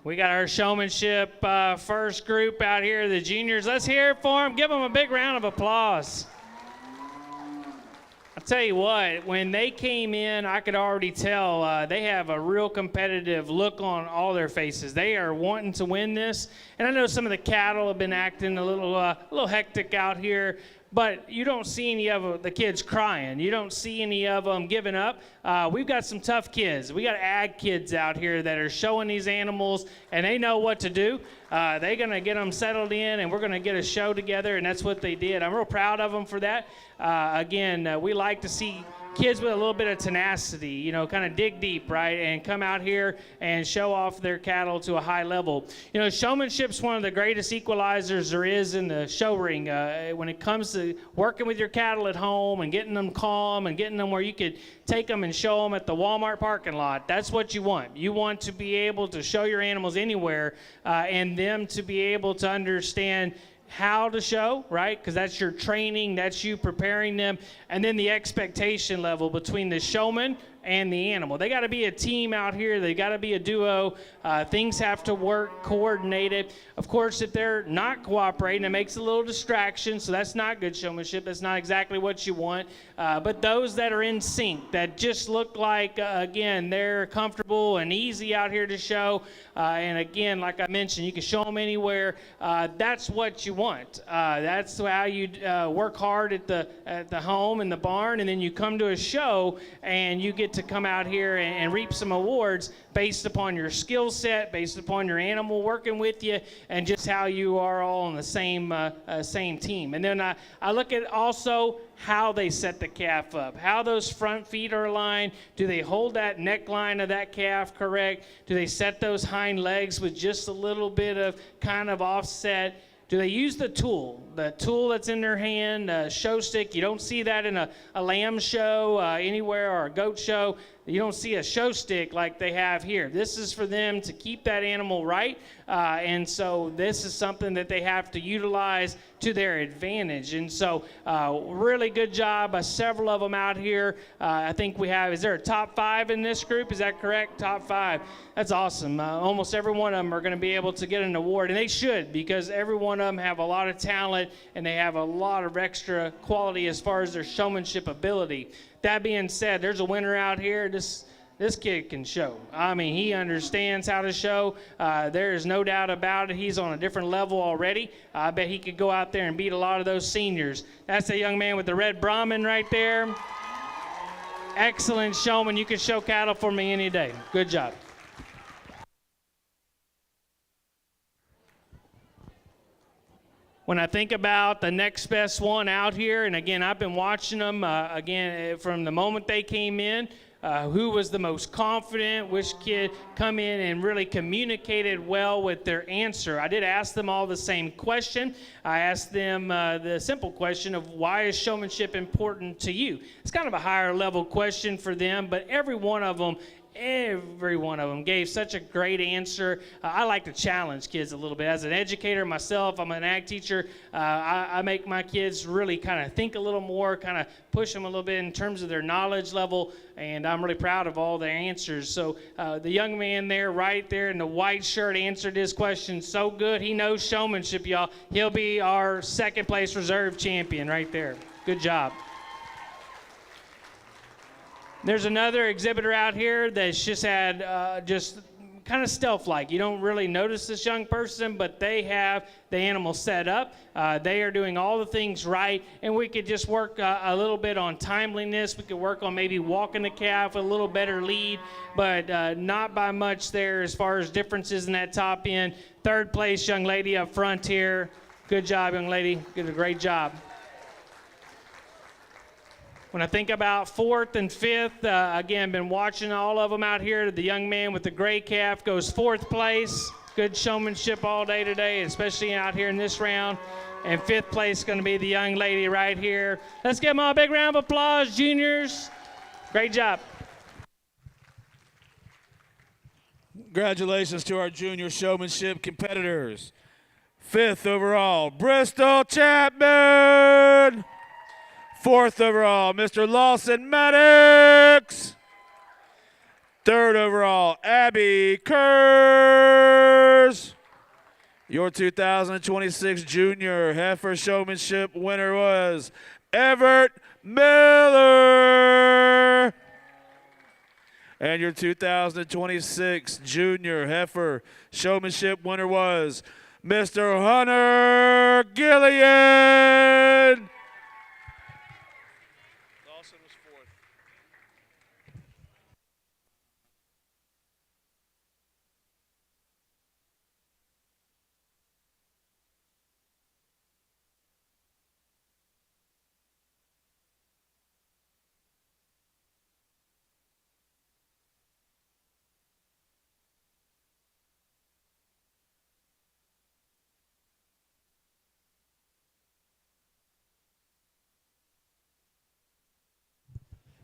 We got our showmanship first group out here, the juniors. Let's hear it for them. Give them a big round of applause. I'll tell you what, when they came in, I could already tell they have a real competitive look on all their faces. They are wanting to win this. And I know some of the cattle have been acting a little hectic out here, but you don't see any of the kids crying. You don't see any of them giving up. We've got some tough kids. We got ag kids out here that are showing these animals, and they know what to do. They're going to get them settled in, and we're going to get a show together, and that's what they did. I'm real proud of them for that. Again, we like to see kids with a little bit of tenacity, you know, kind of dig deep, right, and come out here and show off their cattle to a high level. You know, showmanship's one of the greatest equalizers there is in the show ring. When it comes to working with your cattle at home and getting them calm and getting them where you could take them and show them at the Walmart parking lot, that's what you want. You want to be able to show your animals anywhere and them to be able to understand how to show, right? Because that's your training, that's you preparing them, and then the expectation level between the showman and the animal. They got to be a team out here. They got to be a duo. Things have to work coordinated. Of course, if they're not cooperating, it makes a little distraction, so that's not good showmanship. That's not exactly what you want. But those that are in sync, that just look like, again, they're comfortable and easy out here to show, and again, like I mentioned, you can show them anywhere. That's what you want. That's how you work hard at the home in the barn, and then you come to a show and you get to come out here and reap some awards based upon your skill set, based upon your animal working with you, and just how you are all on the same team. And then I look at also how they set the calf up, how those front feet are aligned. Do they hold that neckline of that calf correct? Do they set those hind legs with just a little bit of kind of offset? Do they use the tool that's in their hand, show stick? You don't see that in a lamb show anywhere, or a goat show. You don't see a show stick like they have here. This is for them to keep that animal right, and so this is something that they have to utilize to their advantage. And so really good job by several of them out here. I think we have, is there a top 5 in this group? Is that correct? Top 5. That's awesome. Almost every one of them are going to be able to get an award, and they should, because every one of them have a lot of talent and they have a lot of extra quality as far as their showmanship ability. That being said, there's a winner out here. This kid can show. I mean, he understands how to show. There is no doubt about it. He's on a different level already. I bet he could go out there and beat a lot of those seniors. That's the young man with the red Brahmin right there. Excellent showman. You can show cattle for me any day. Good job. When I think about the next best one out here, and again, I've been watching them, again, from the moment they came in, who was the most confident, which kid come in and really communicated well with their answer. I did ask them all the same question. I asked them the simple question of, why is showmanship important to you? It's kind of a higher level question for them, but every one of them gave such a great answer. I like to challenge kids a little bit. As an educator myself, I'm an ag teacher. I make my kids really kind of think a little more, kind of push them a little bit in terms of their knowledge level, and I'm really proud of all their answers. So the young man there, right there in the white shirt, answered this question so good. He knows showmanship, y'all. He'll be our second place reserve champion right there. Good job. There's another exhibitor out here that's just had just kind of stealth-like. You don't really notice this young person, but they have the animal set up. They are doing all the things right, and we could just work a little bit on timeliness. We could work on maybe walking the calf with a little better lead, but not by much there as far as differences in that top end. Third place young lady up front here. Good job, young lady. Did a great job. When I think about fourth and fifth, again, been watching all of them out here. The young man with the gray calf goes fourth place. Good showmanship all day today, especially out here in this round. And fifth place is going to be the young lady right here. Let's give them all a big round of applause, juniors. Great job. Congratulations to our junior showmanship competitors. Fifth overall, Bristol Chapman. Fourth overall, Mr. Lawson Maddox. Third overall, Abby Kurz. Your 2026 Junior Heifer Showmanship winner was Everett Miller. And your 2026 Junior Heifer Showmanship winner was Mr. Hunter Gillian. Dawson was fourth.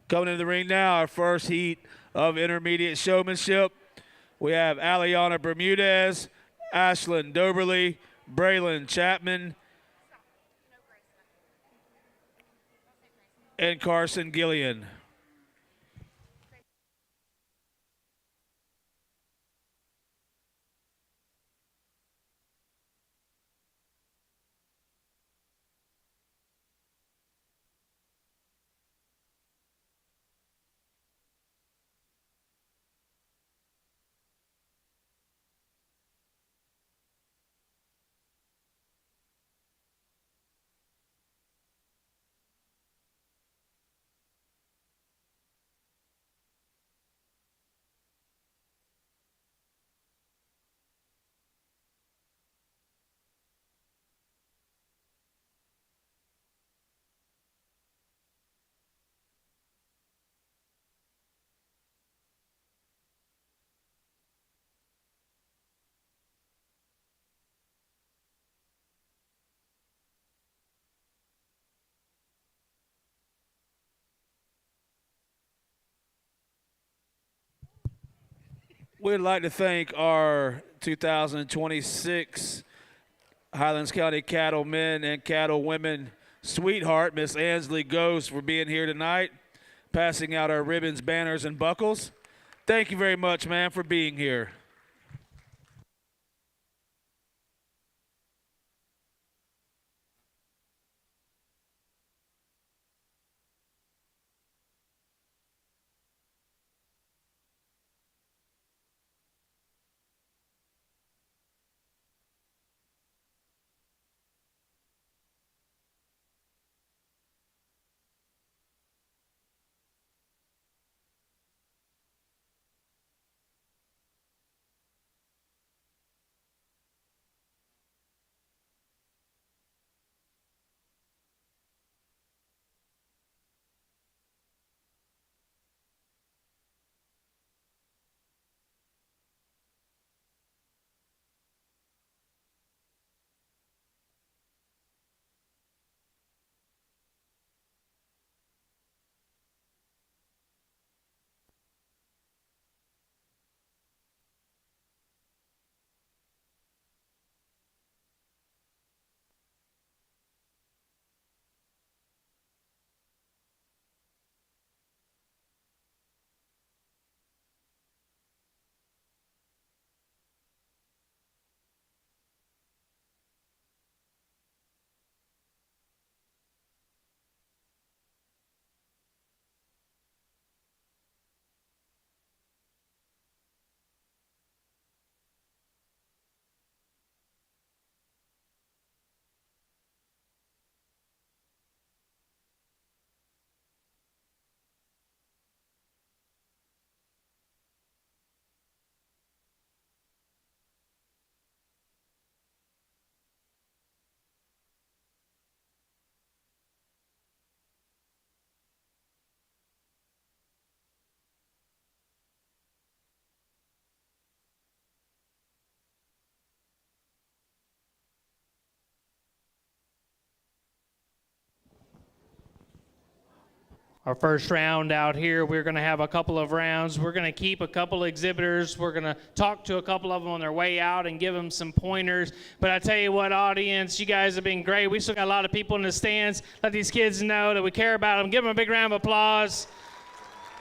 Coming into the ring now, our first heat of intermediate showmanship. We have Aliana Bermudez, Ashlyn Doberly, Braylon Chapman, and Carson Gillian. We'd like to thank our 2026 Highlands County Cattle Men and Cattle Women sweetheart, Miss Ansley Ghost, for being here tonight, passing out our ribbons, banners, and buckles. Thank you very much, ma'am, for being here. Our first round out here, we're going to have a couple of rounds. We're going to keep a couple exhibitors. We're going to talk to a couple of them on their way out and give them some pointers. But I tell you what, audience, you guys have been great. We still got a lot of people in the stands. Let these kids know that we care about them. Give them a big round of applause.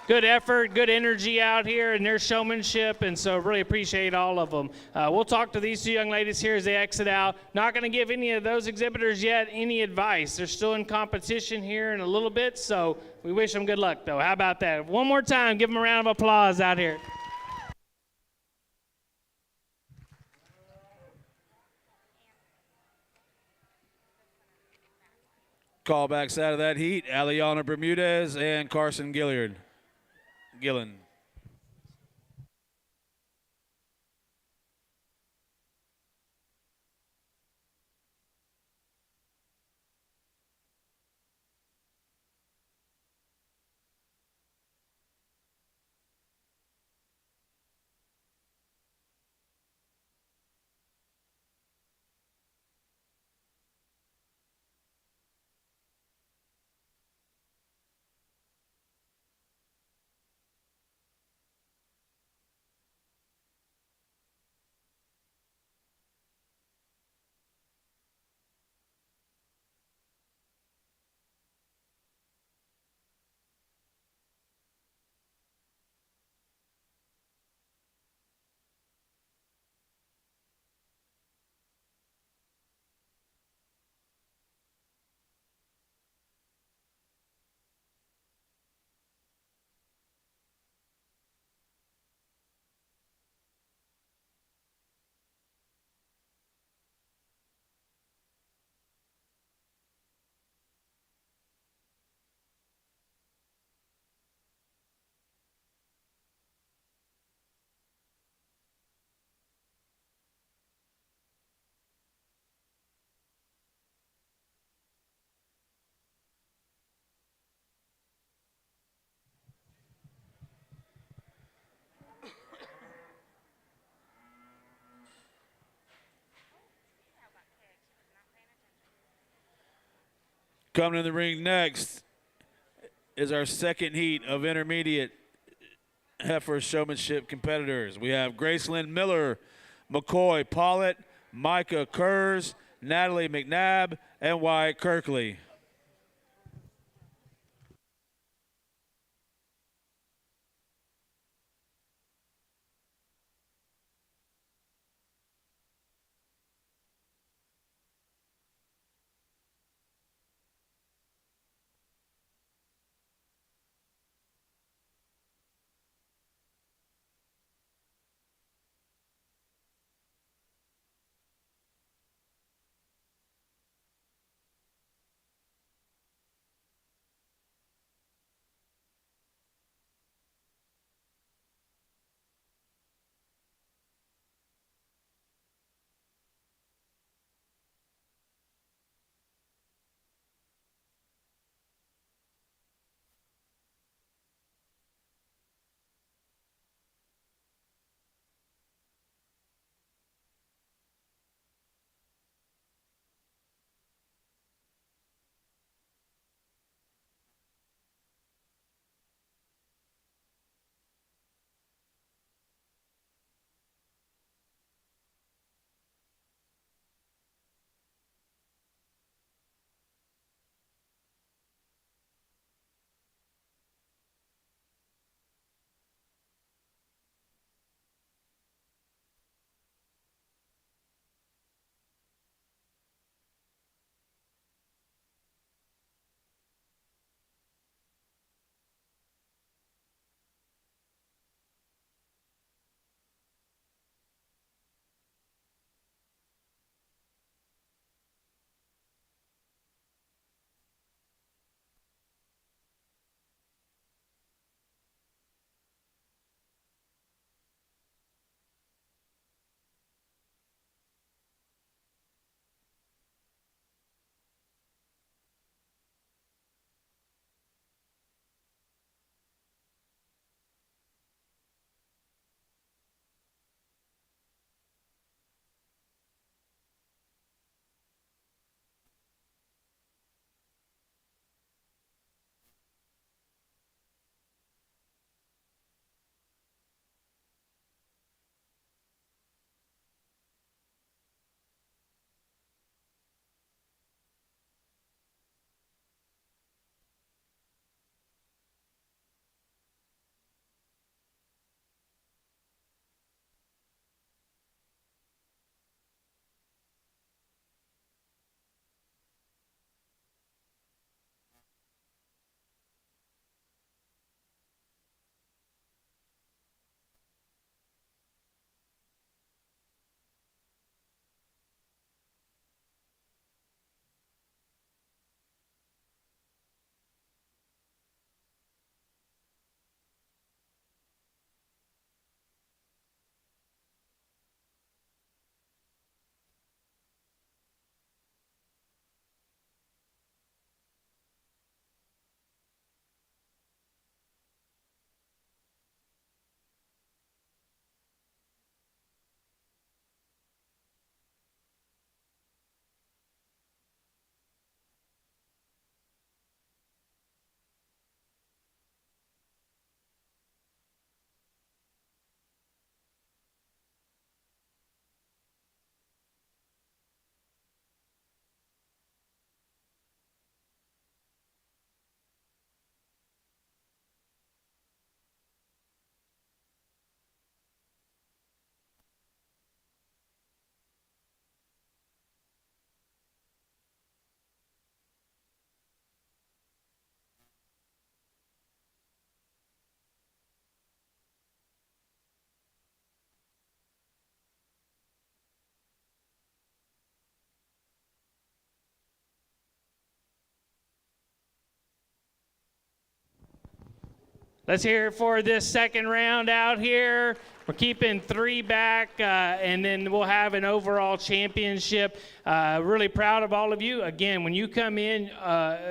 good effort, good energy out here, and their showmanship, and so really appreciate all of them. We'll talk to these two young ladies here as they exit out. Not going to give any of those exhibitors yet any advice. They're still in competition here in a little bit, so we wish them good luck, though. How about that? One more time, give them a round of applause out here. Callbacks out of that heat, Aliana Bermudez and Carson Gillian. Coming in the ring next is our second heat of intermediate heifer showmanship competitors. We have Gracelyn Miller, McCoy Pollitt, Micah Kurz, Natalie McNabb, and Wyatt Kirkley. Let's hear it for this second round out here. We're keeping 3 back, and then we'll have an overall championship. Really proud of all of you. Again, when you come in,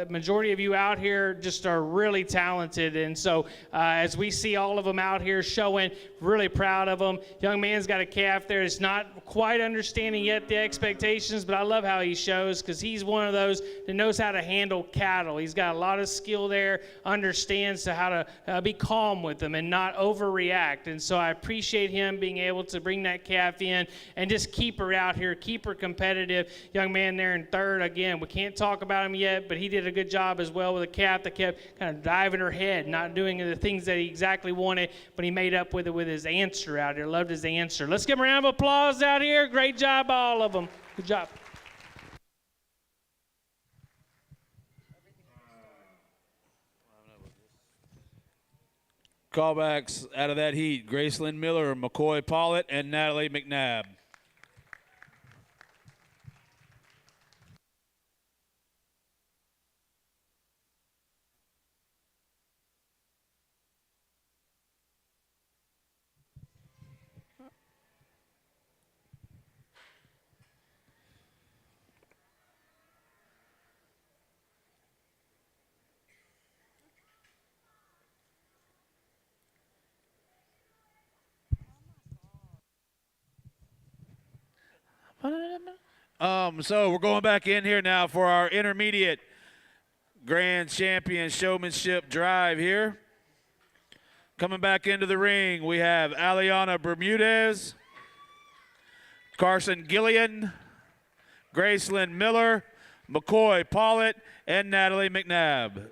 majority of you out here just are really talented. And so as we see all of them out here showing, really proud of them. Young man's got a calf there. It's not quite understanding yet the expectations, but I love how he shows because he's one of those that knows how to handle cattle. He's got a lot of skill there, understands how to be calm with them and not overreact. And so I appreciate him being able to bring that calf in and just keep her out here, keep her competitive. Young man there in third, again, we can't talk about him yet, but he did a good job as well with a calf that kept kind of diving her head, not doing the things that he exactly wanted, but he made up with it with his answer out here. Loved his answer. Let's give him a round of applause out here. Great job, all of them. Good job. Callbacks out of that heat: Gracelyn Miller, McCoy Pollitt, and Natalie McNabb. So we're going back in here now for our intermediate grand champion showmanship drive here. Coming back into the ring, we have Aliana Bermudez, Carson Gillian, Gracelyn Miller, McCoy Pollitt, and Natalie McNabb.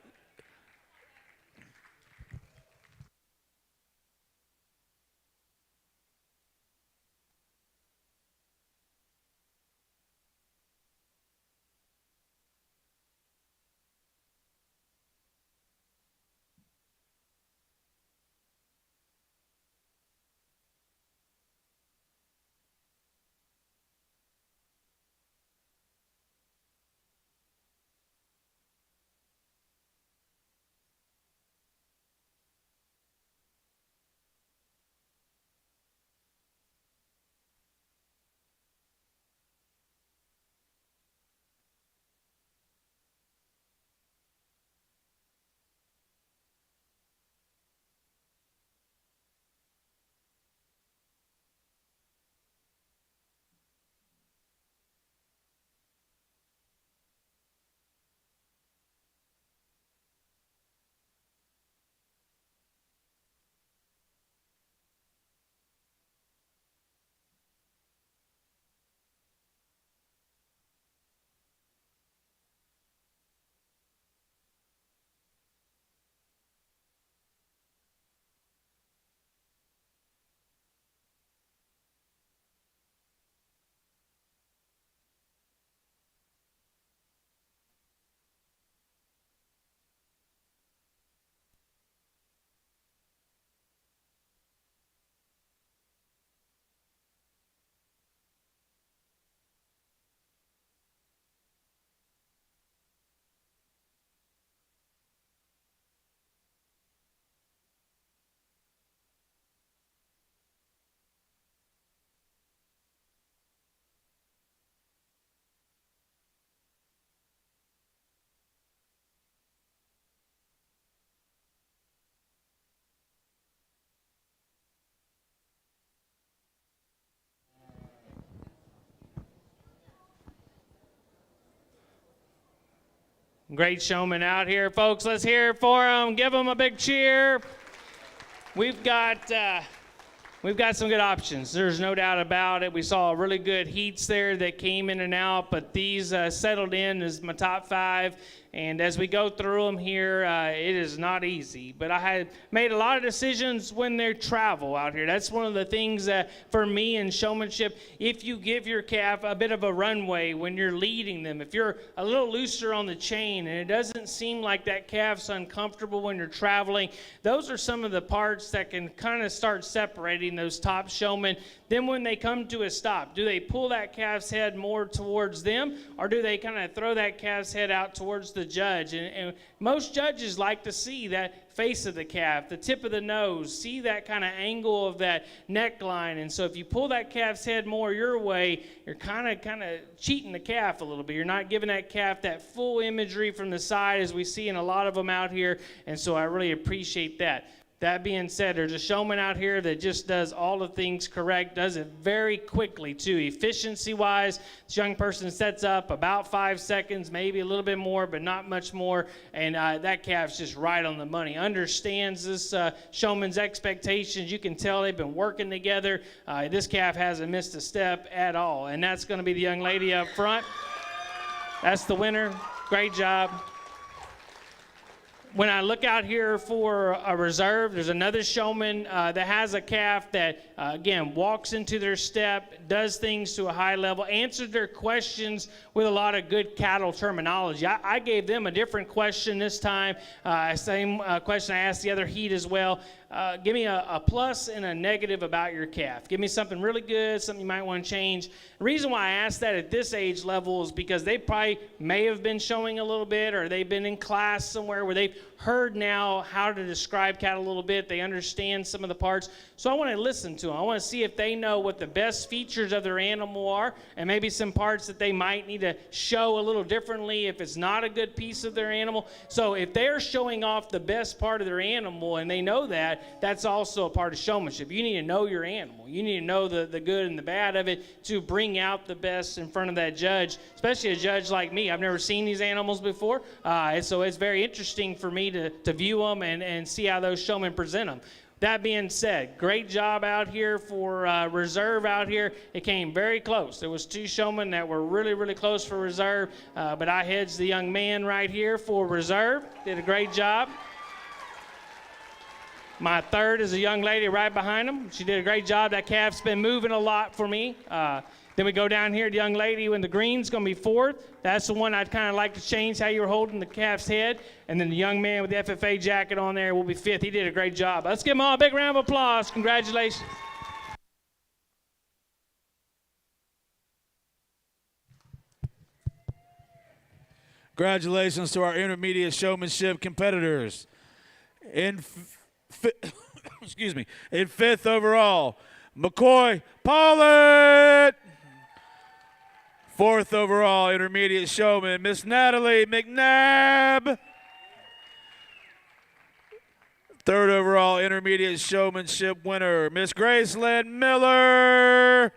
Great showman out here, folks. Let's hear it for them. Give them a big cheer. We've got some good options. There's no doubt about it. We saw really good heats there that came in and out, but these settled in as my top 5. And as we go through them here, it is not easy. But I had made a lot of decisions when they travel out here. That's one of the things that for me in showmanship, if you give your calf a bit of a runway when you're leading them, if you're a little looser on the chain and it doesn't seem like that calf's uncomfortable when you're traveling, those are some of the parts that can kind of start separating evaluating those top showmen. Then when they come to a stop, do they pull that calf's head more towards them, or do they kind of throw that calf's head out towards the judge? And most judges like to see that face of the calf, the tip of the nose, see that kind of angle of that neckline. And so if you pull that calf's head more your way, you're kind of cheating the calf a little bit. You're not giving that calf that full imagery from the side as we see in a lot of them out here. And so I really appreciate that. That being said, there's a showman out here that just does all the things correct, does it very quickly too. Efficiency-wise, this young person sets up about 5 seconds, maybe a little bit more, but not much more, and that calf's just right on the money. Understands this showman's expectations. You can tell they've been working together. This calf hasn't missed a step at all, and that's going to be the young lady up front. That's the winner. Great job. When I look out here for a reserve, there's another showman that has a calf that, again, walks into their step, does things to a high level, answers their questions with a lot of good cattle terminology. I gave them a different question this time, same question I asked the other heat as well. Give me a plus and a negative about your calf. Give me something really good, something you might want to change. The reason why I asked that at this age level is because they probably may have been showing a little bit, or they've been in class somewhere where they've heard now how to describe cattle a little bit. They understand some of the parts. So I want to listen to them. I want to see if they know what the best features of their animal are, and maybe some parts that they might need to show a little differently if it's not a good piece of their animal. So if they're showing off the best part of their animal and they know that, that's also a part of showmanship. You need to know your animal. You need to know the good and the bad of it to bring out the best in front of that judge, especially a judge like me. I've never seen these animals before, and so it's very interesting for me to view them and see how those showmen present them. That being said, great job out here for reserve out here. It came very close. There was two showmen that were really, really close for reserve, but I hedged the young man right here for reserve. Did a great job. My third is a young lady right behind him. She did a great job. That calf's been moving a lot for me. Then we go down here, the young lady in the green's going to be fourth. That's the one I'd kind of like to change how you were holding the calf's head. And then the young man with the FFA jacket on there will be fifth. He did a great job. Let's give them all a big round of applause. Congratulations. Congratulations to our intermediate showmanship competitors. Excuse me. In fifth overall, McCoy Pollitt. Fourth overall, intermediate showman, Miss Natalie McNabb. Third overall, intermediate showmanship winner, Miss Gracelyn Miller.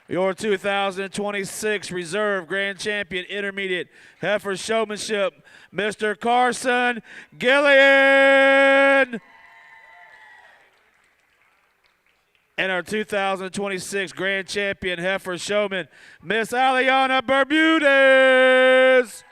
Your 2026 Reserve Grand Champion Intermediate Heifer Showmanship, Mr. Carson Gillian. And our 2026 Grand Champion Heifer Showman, Miss Aliana Bermudez.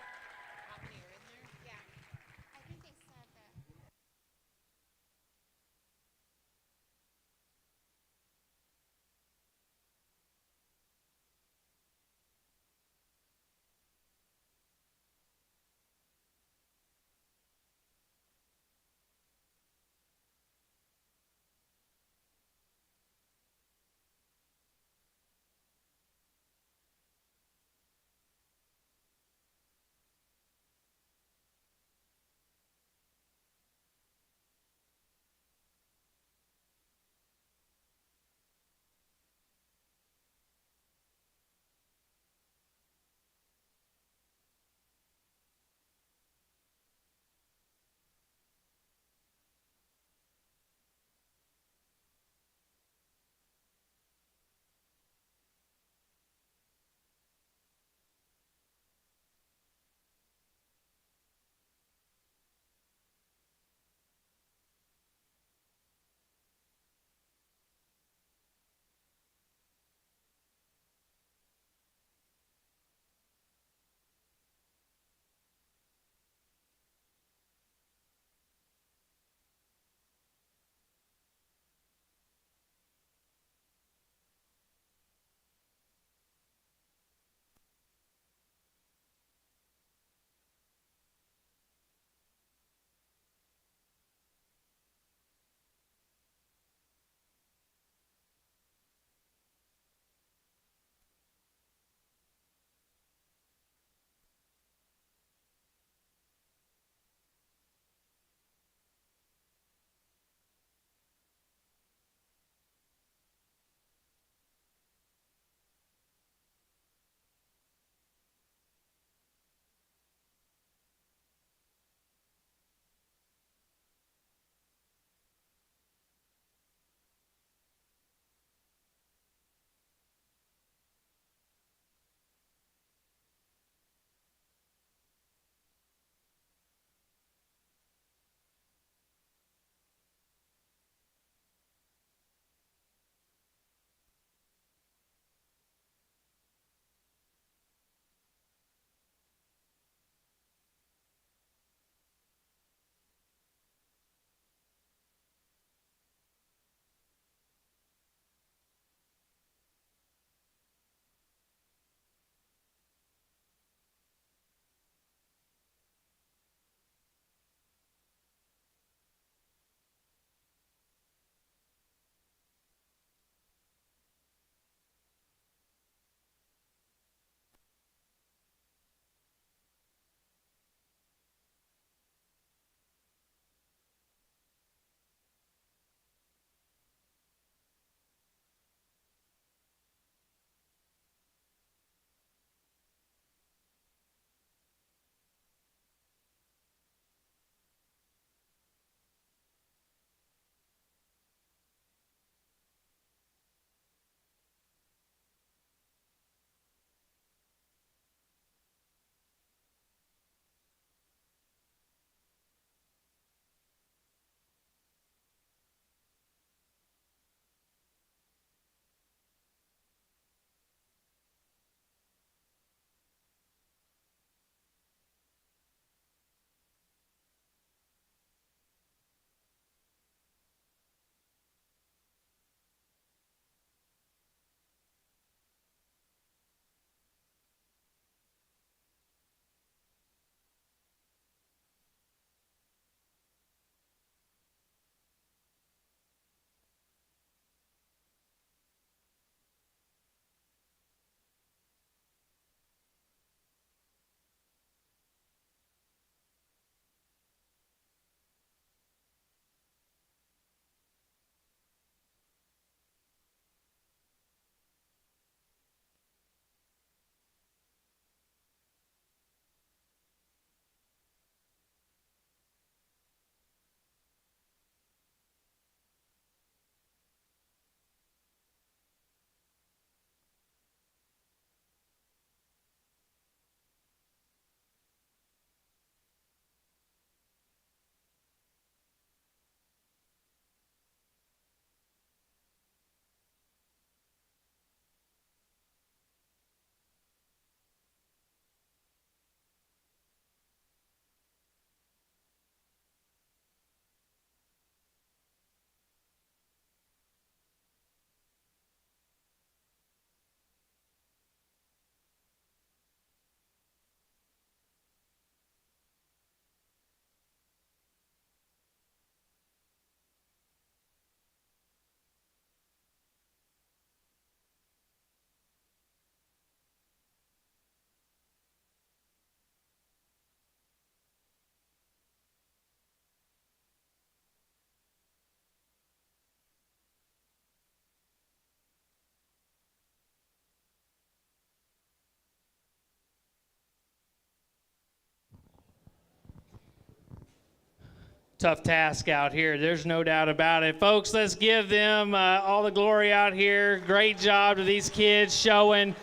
tough task out here. There's no doubt about it. Folks, let's give them all the glory out here. Great job to these kids showing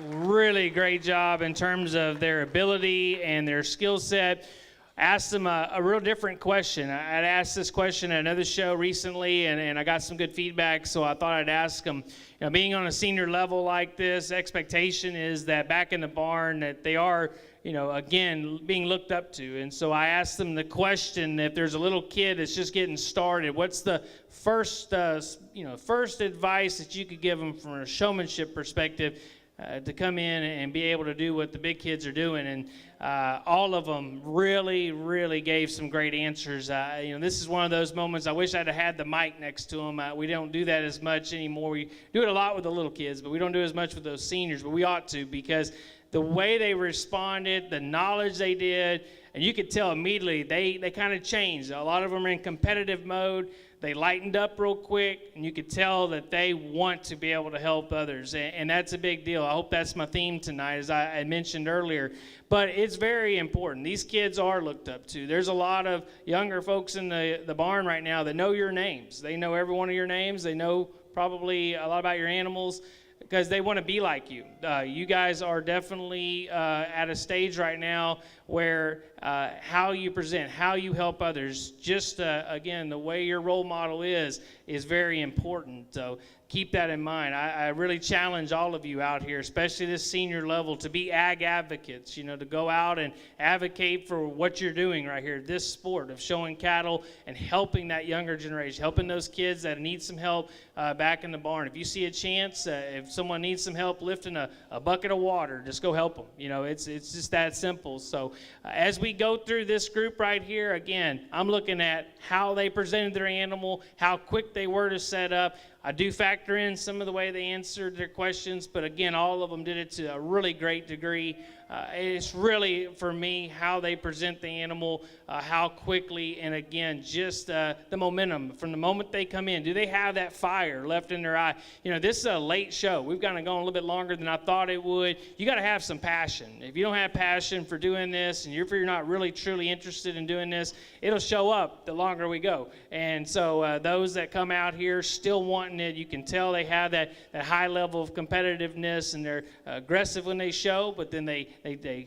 really great job in terms of their ability and their skill set. Asked them a real different question. I'd asked this question at another show recently, and I got some good feedback, so I thought I'd ask them. You know, being on a senior level like this, expectation is that back in the barn that they are, you know, again, being looked up to. And so I asked them the question, if there's a little kid that's just getting started, what's the first advice that you could give them from a showmanship perspective to come in and be able to do what the big kids are doing? And all of them really gave some great answers. This is one of those moments I wish I'd have had the mic next to them. We don't do that as much anymore. We do it a lot with the little kids, but we don't do as much with those seniors, but we ought to, because the way they responded, the knowledge they did, and you could tell immediately they kind of changed. A lot of them are in competitive mode. They lightened up real quick, and you could tell that they want to be able to help others, and that's a big deal. I hope that's my theme tonight, as I mentioned earlier. But it's very important. These kids are looked up to. There's a lot of younger folks in the barn right now that know your names. They know every one of your names. They know probably a lot about your animals, because they want to be like you. You guys are definitely at a stage right now where how you present, how you help others, just again, the way your role model is very important. So keep that in mind. I really challenge all of you out here, especially this senior level, to be ag advocates, to go out and advocate for what you're doing right here, this sport of showing cattle and helping that younger generation, helping those kids that need some help back in the barn. If you see a chance, if someone needs some help lifting a bucket of water, just go help them. It's just that simple. So as we go through this group right here, again, I'm looking at how they presented their animal, how quick they were to set up. I do factor in some of the way they answered their questions, but again, all of them did it to a really great degree. It's really, for me, how they present the animal, how quickly, and again, just the momentum from the moment they come in. Do they have that fire left in their eye? This is a late show. We've kind of gone a little bit longer than I thought it would. You got to have some passion. If you don't have passion for doing this, and if you're not really truly interested in doing this, it'll show up the longer we go. And so those that come out here still wanting it, you can tell they have that high level of competitiveness, and they're aggressive when they show, but then they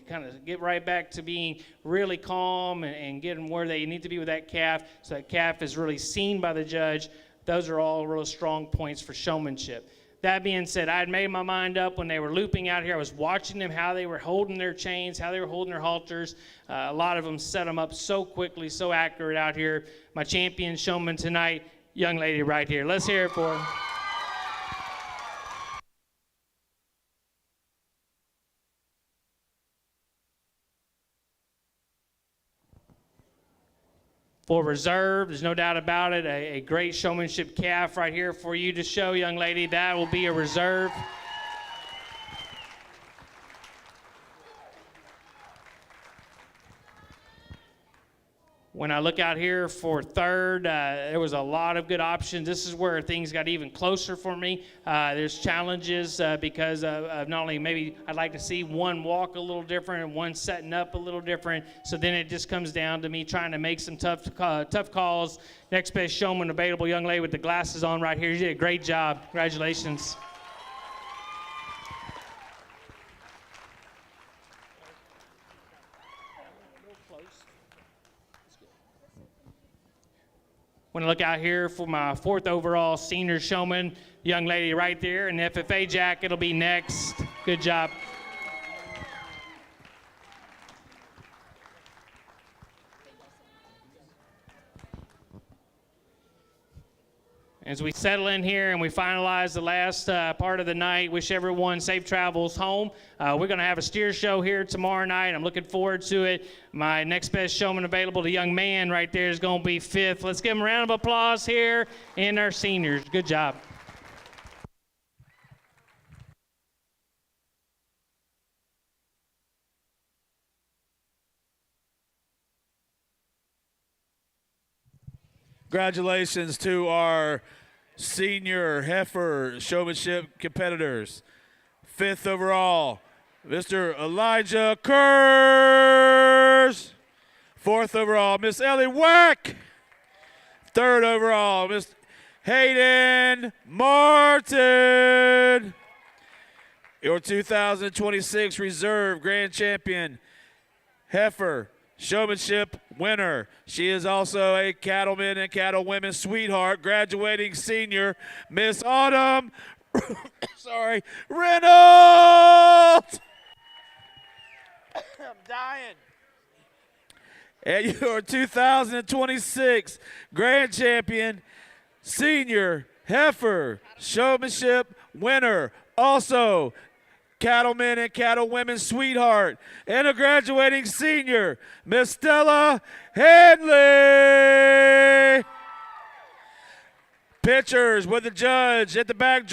kind of get right back to being really calm and getting where they need to be with that calf, so that calf is really seen by the judge. Those are all real strong points for showmanship. That being said, I had made my mind up when they were looping out here. I was watching them, how they were holding their chains, how they were holding their halters. A lot of them set them up so quickly, so accurate out here. My champion showman tonight, young lady right here. Let's hear it for her. For reserve, there's no doubt about it, a great showmanship calf right here for you to show, young lady. That will be a reserve. When I look out here for third, there was a lot of good options. This is where things got even closer for me. There's challenges because of not only maybe I'd like to see one walk a little different and one setting up a little different. So then it just comes down to me trying to make some tough calls. Next best showman available, young lady with the glasses on right here. You did a great job. Congratulations. When I look out here for my fourth overall senior showman, young lady right there, and the FFA jacket will be next. Good job. As we settle in here and we finalize the last part of the night, wish everyone safe travels home. We're going to have a steer show here tomorrow night. I'm looking forward to it. My next best showman available, the young man right there, is going to be fifth. Let's give him a round of applause here and our seniors. Good job. Congratulations to our senior heifer showmanship competitors. Fifth overall, Mr. Elijah Kurz. Fourth overall, Miss Ellie Wack. Third overall, Miss Hayden Martin. Your 2026 Reserve Grand Champion, Heifer Showmanship winner. She is also a Cattlemen and Cattlewomen Sweetheart, graduating senior, Miss Autumn Reynolds. I'm dying. And your 2026 Grand Champion, Senior Heifer Showmanship winner, also Cattlemen and Cattlewomen Sweetheart, and a graduating senior, Miss Stella Henley. Pitchers with the judge at the back.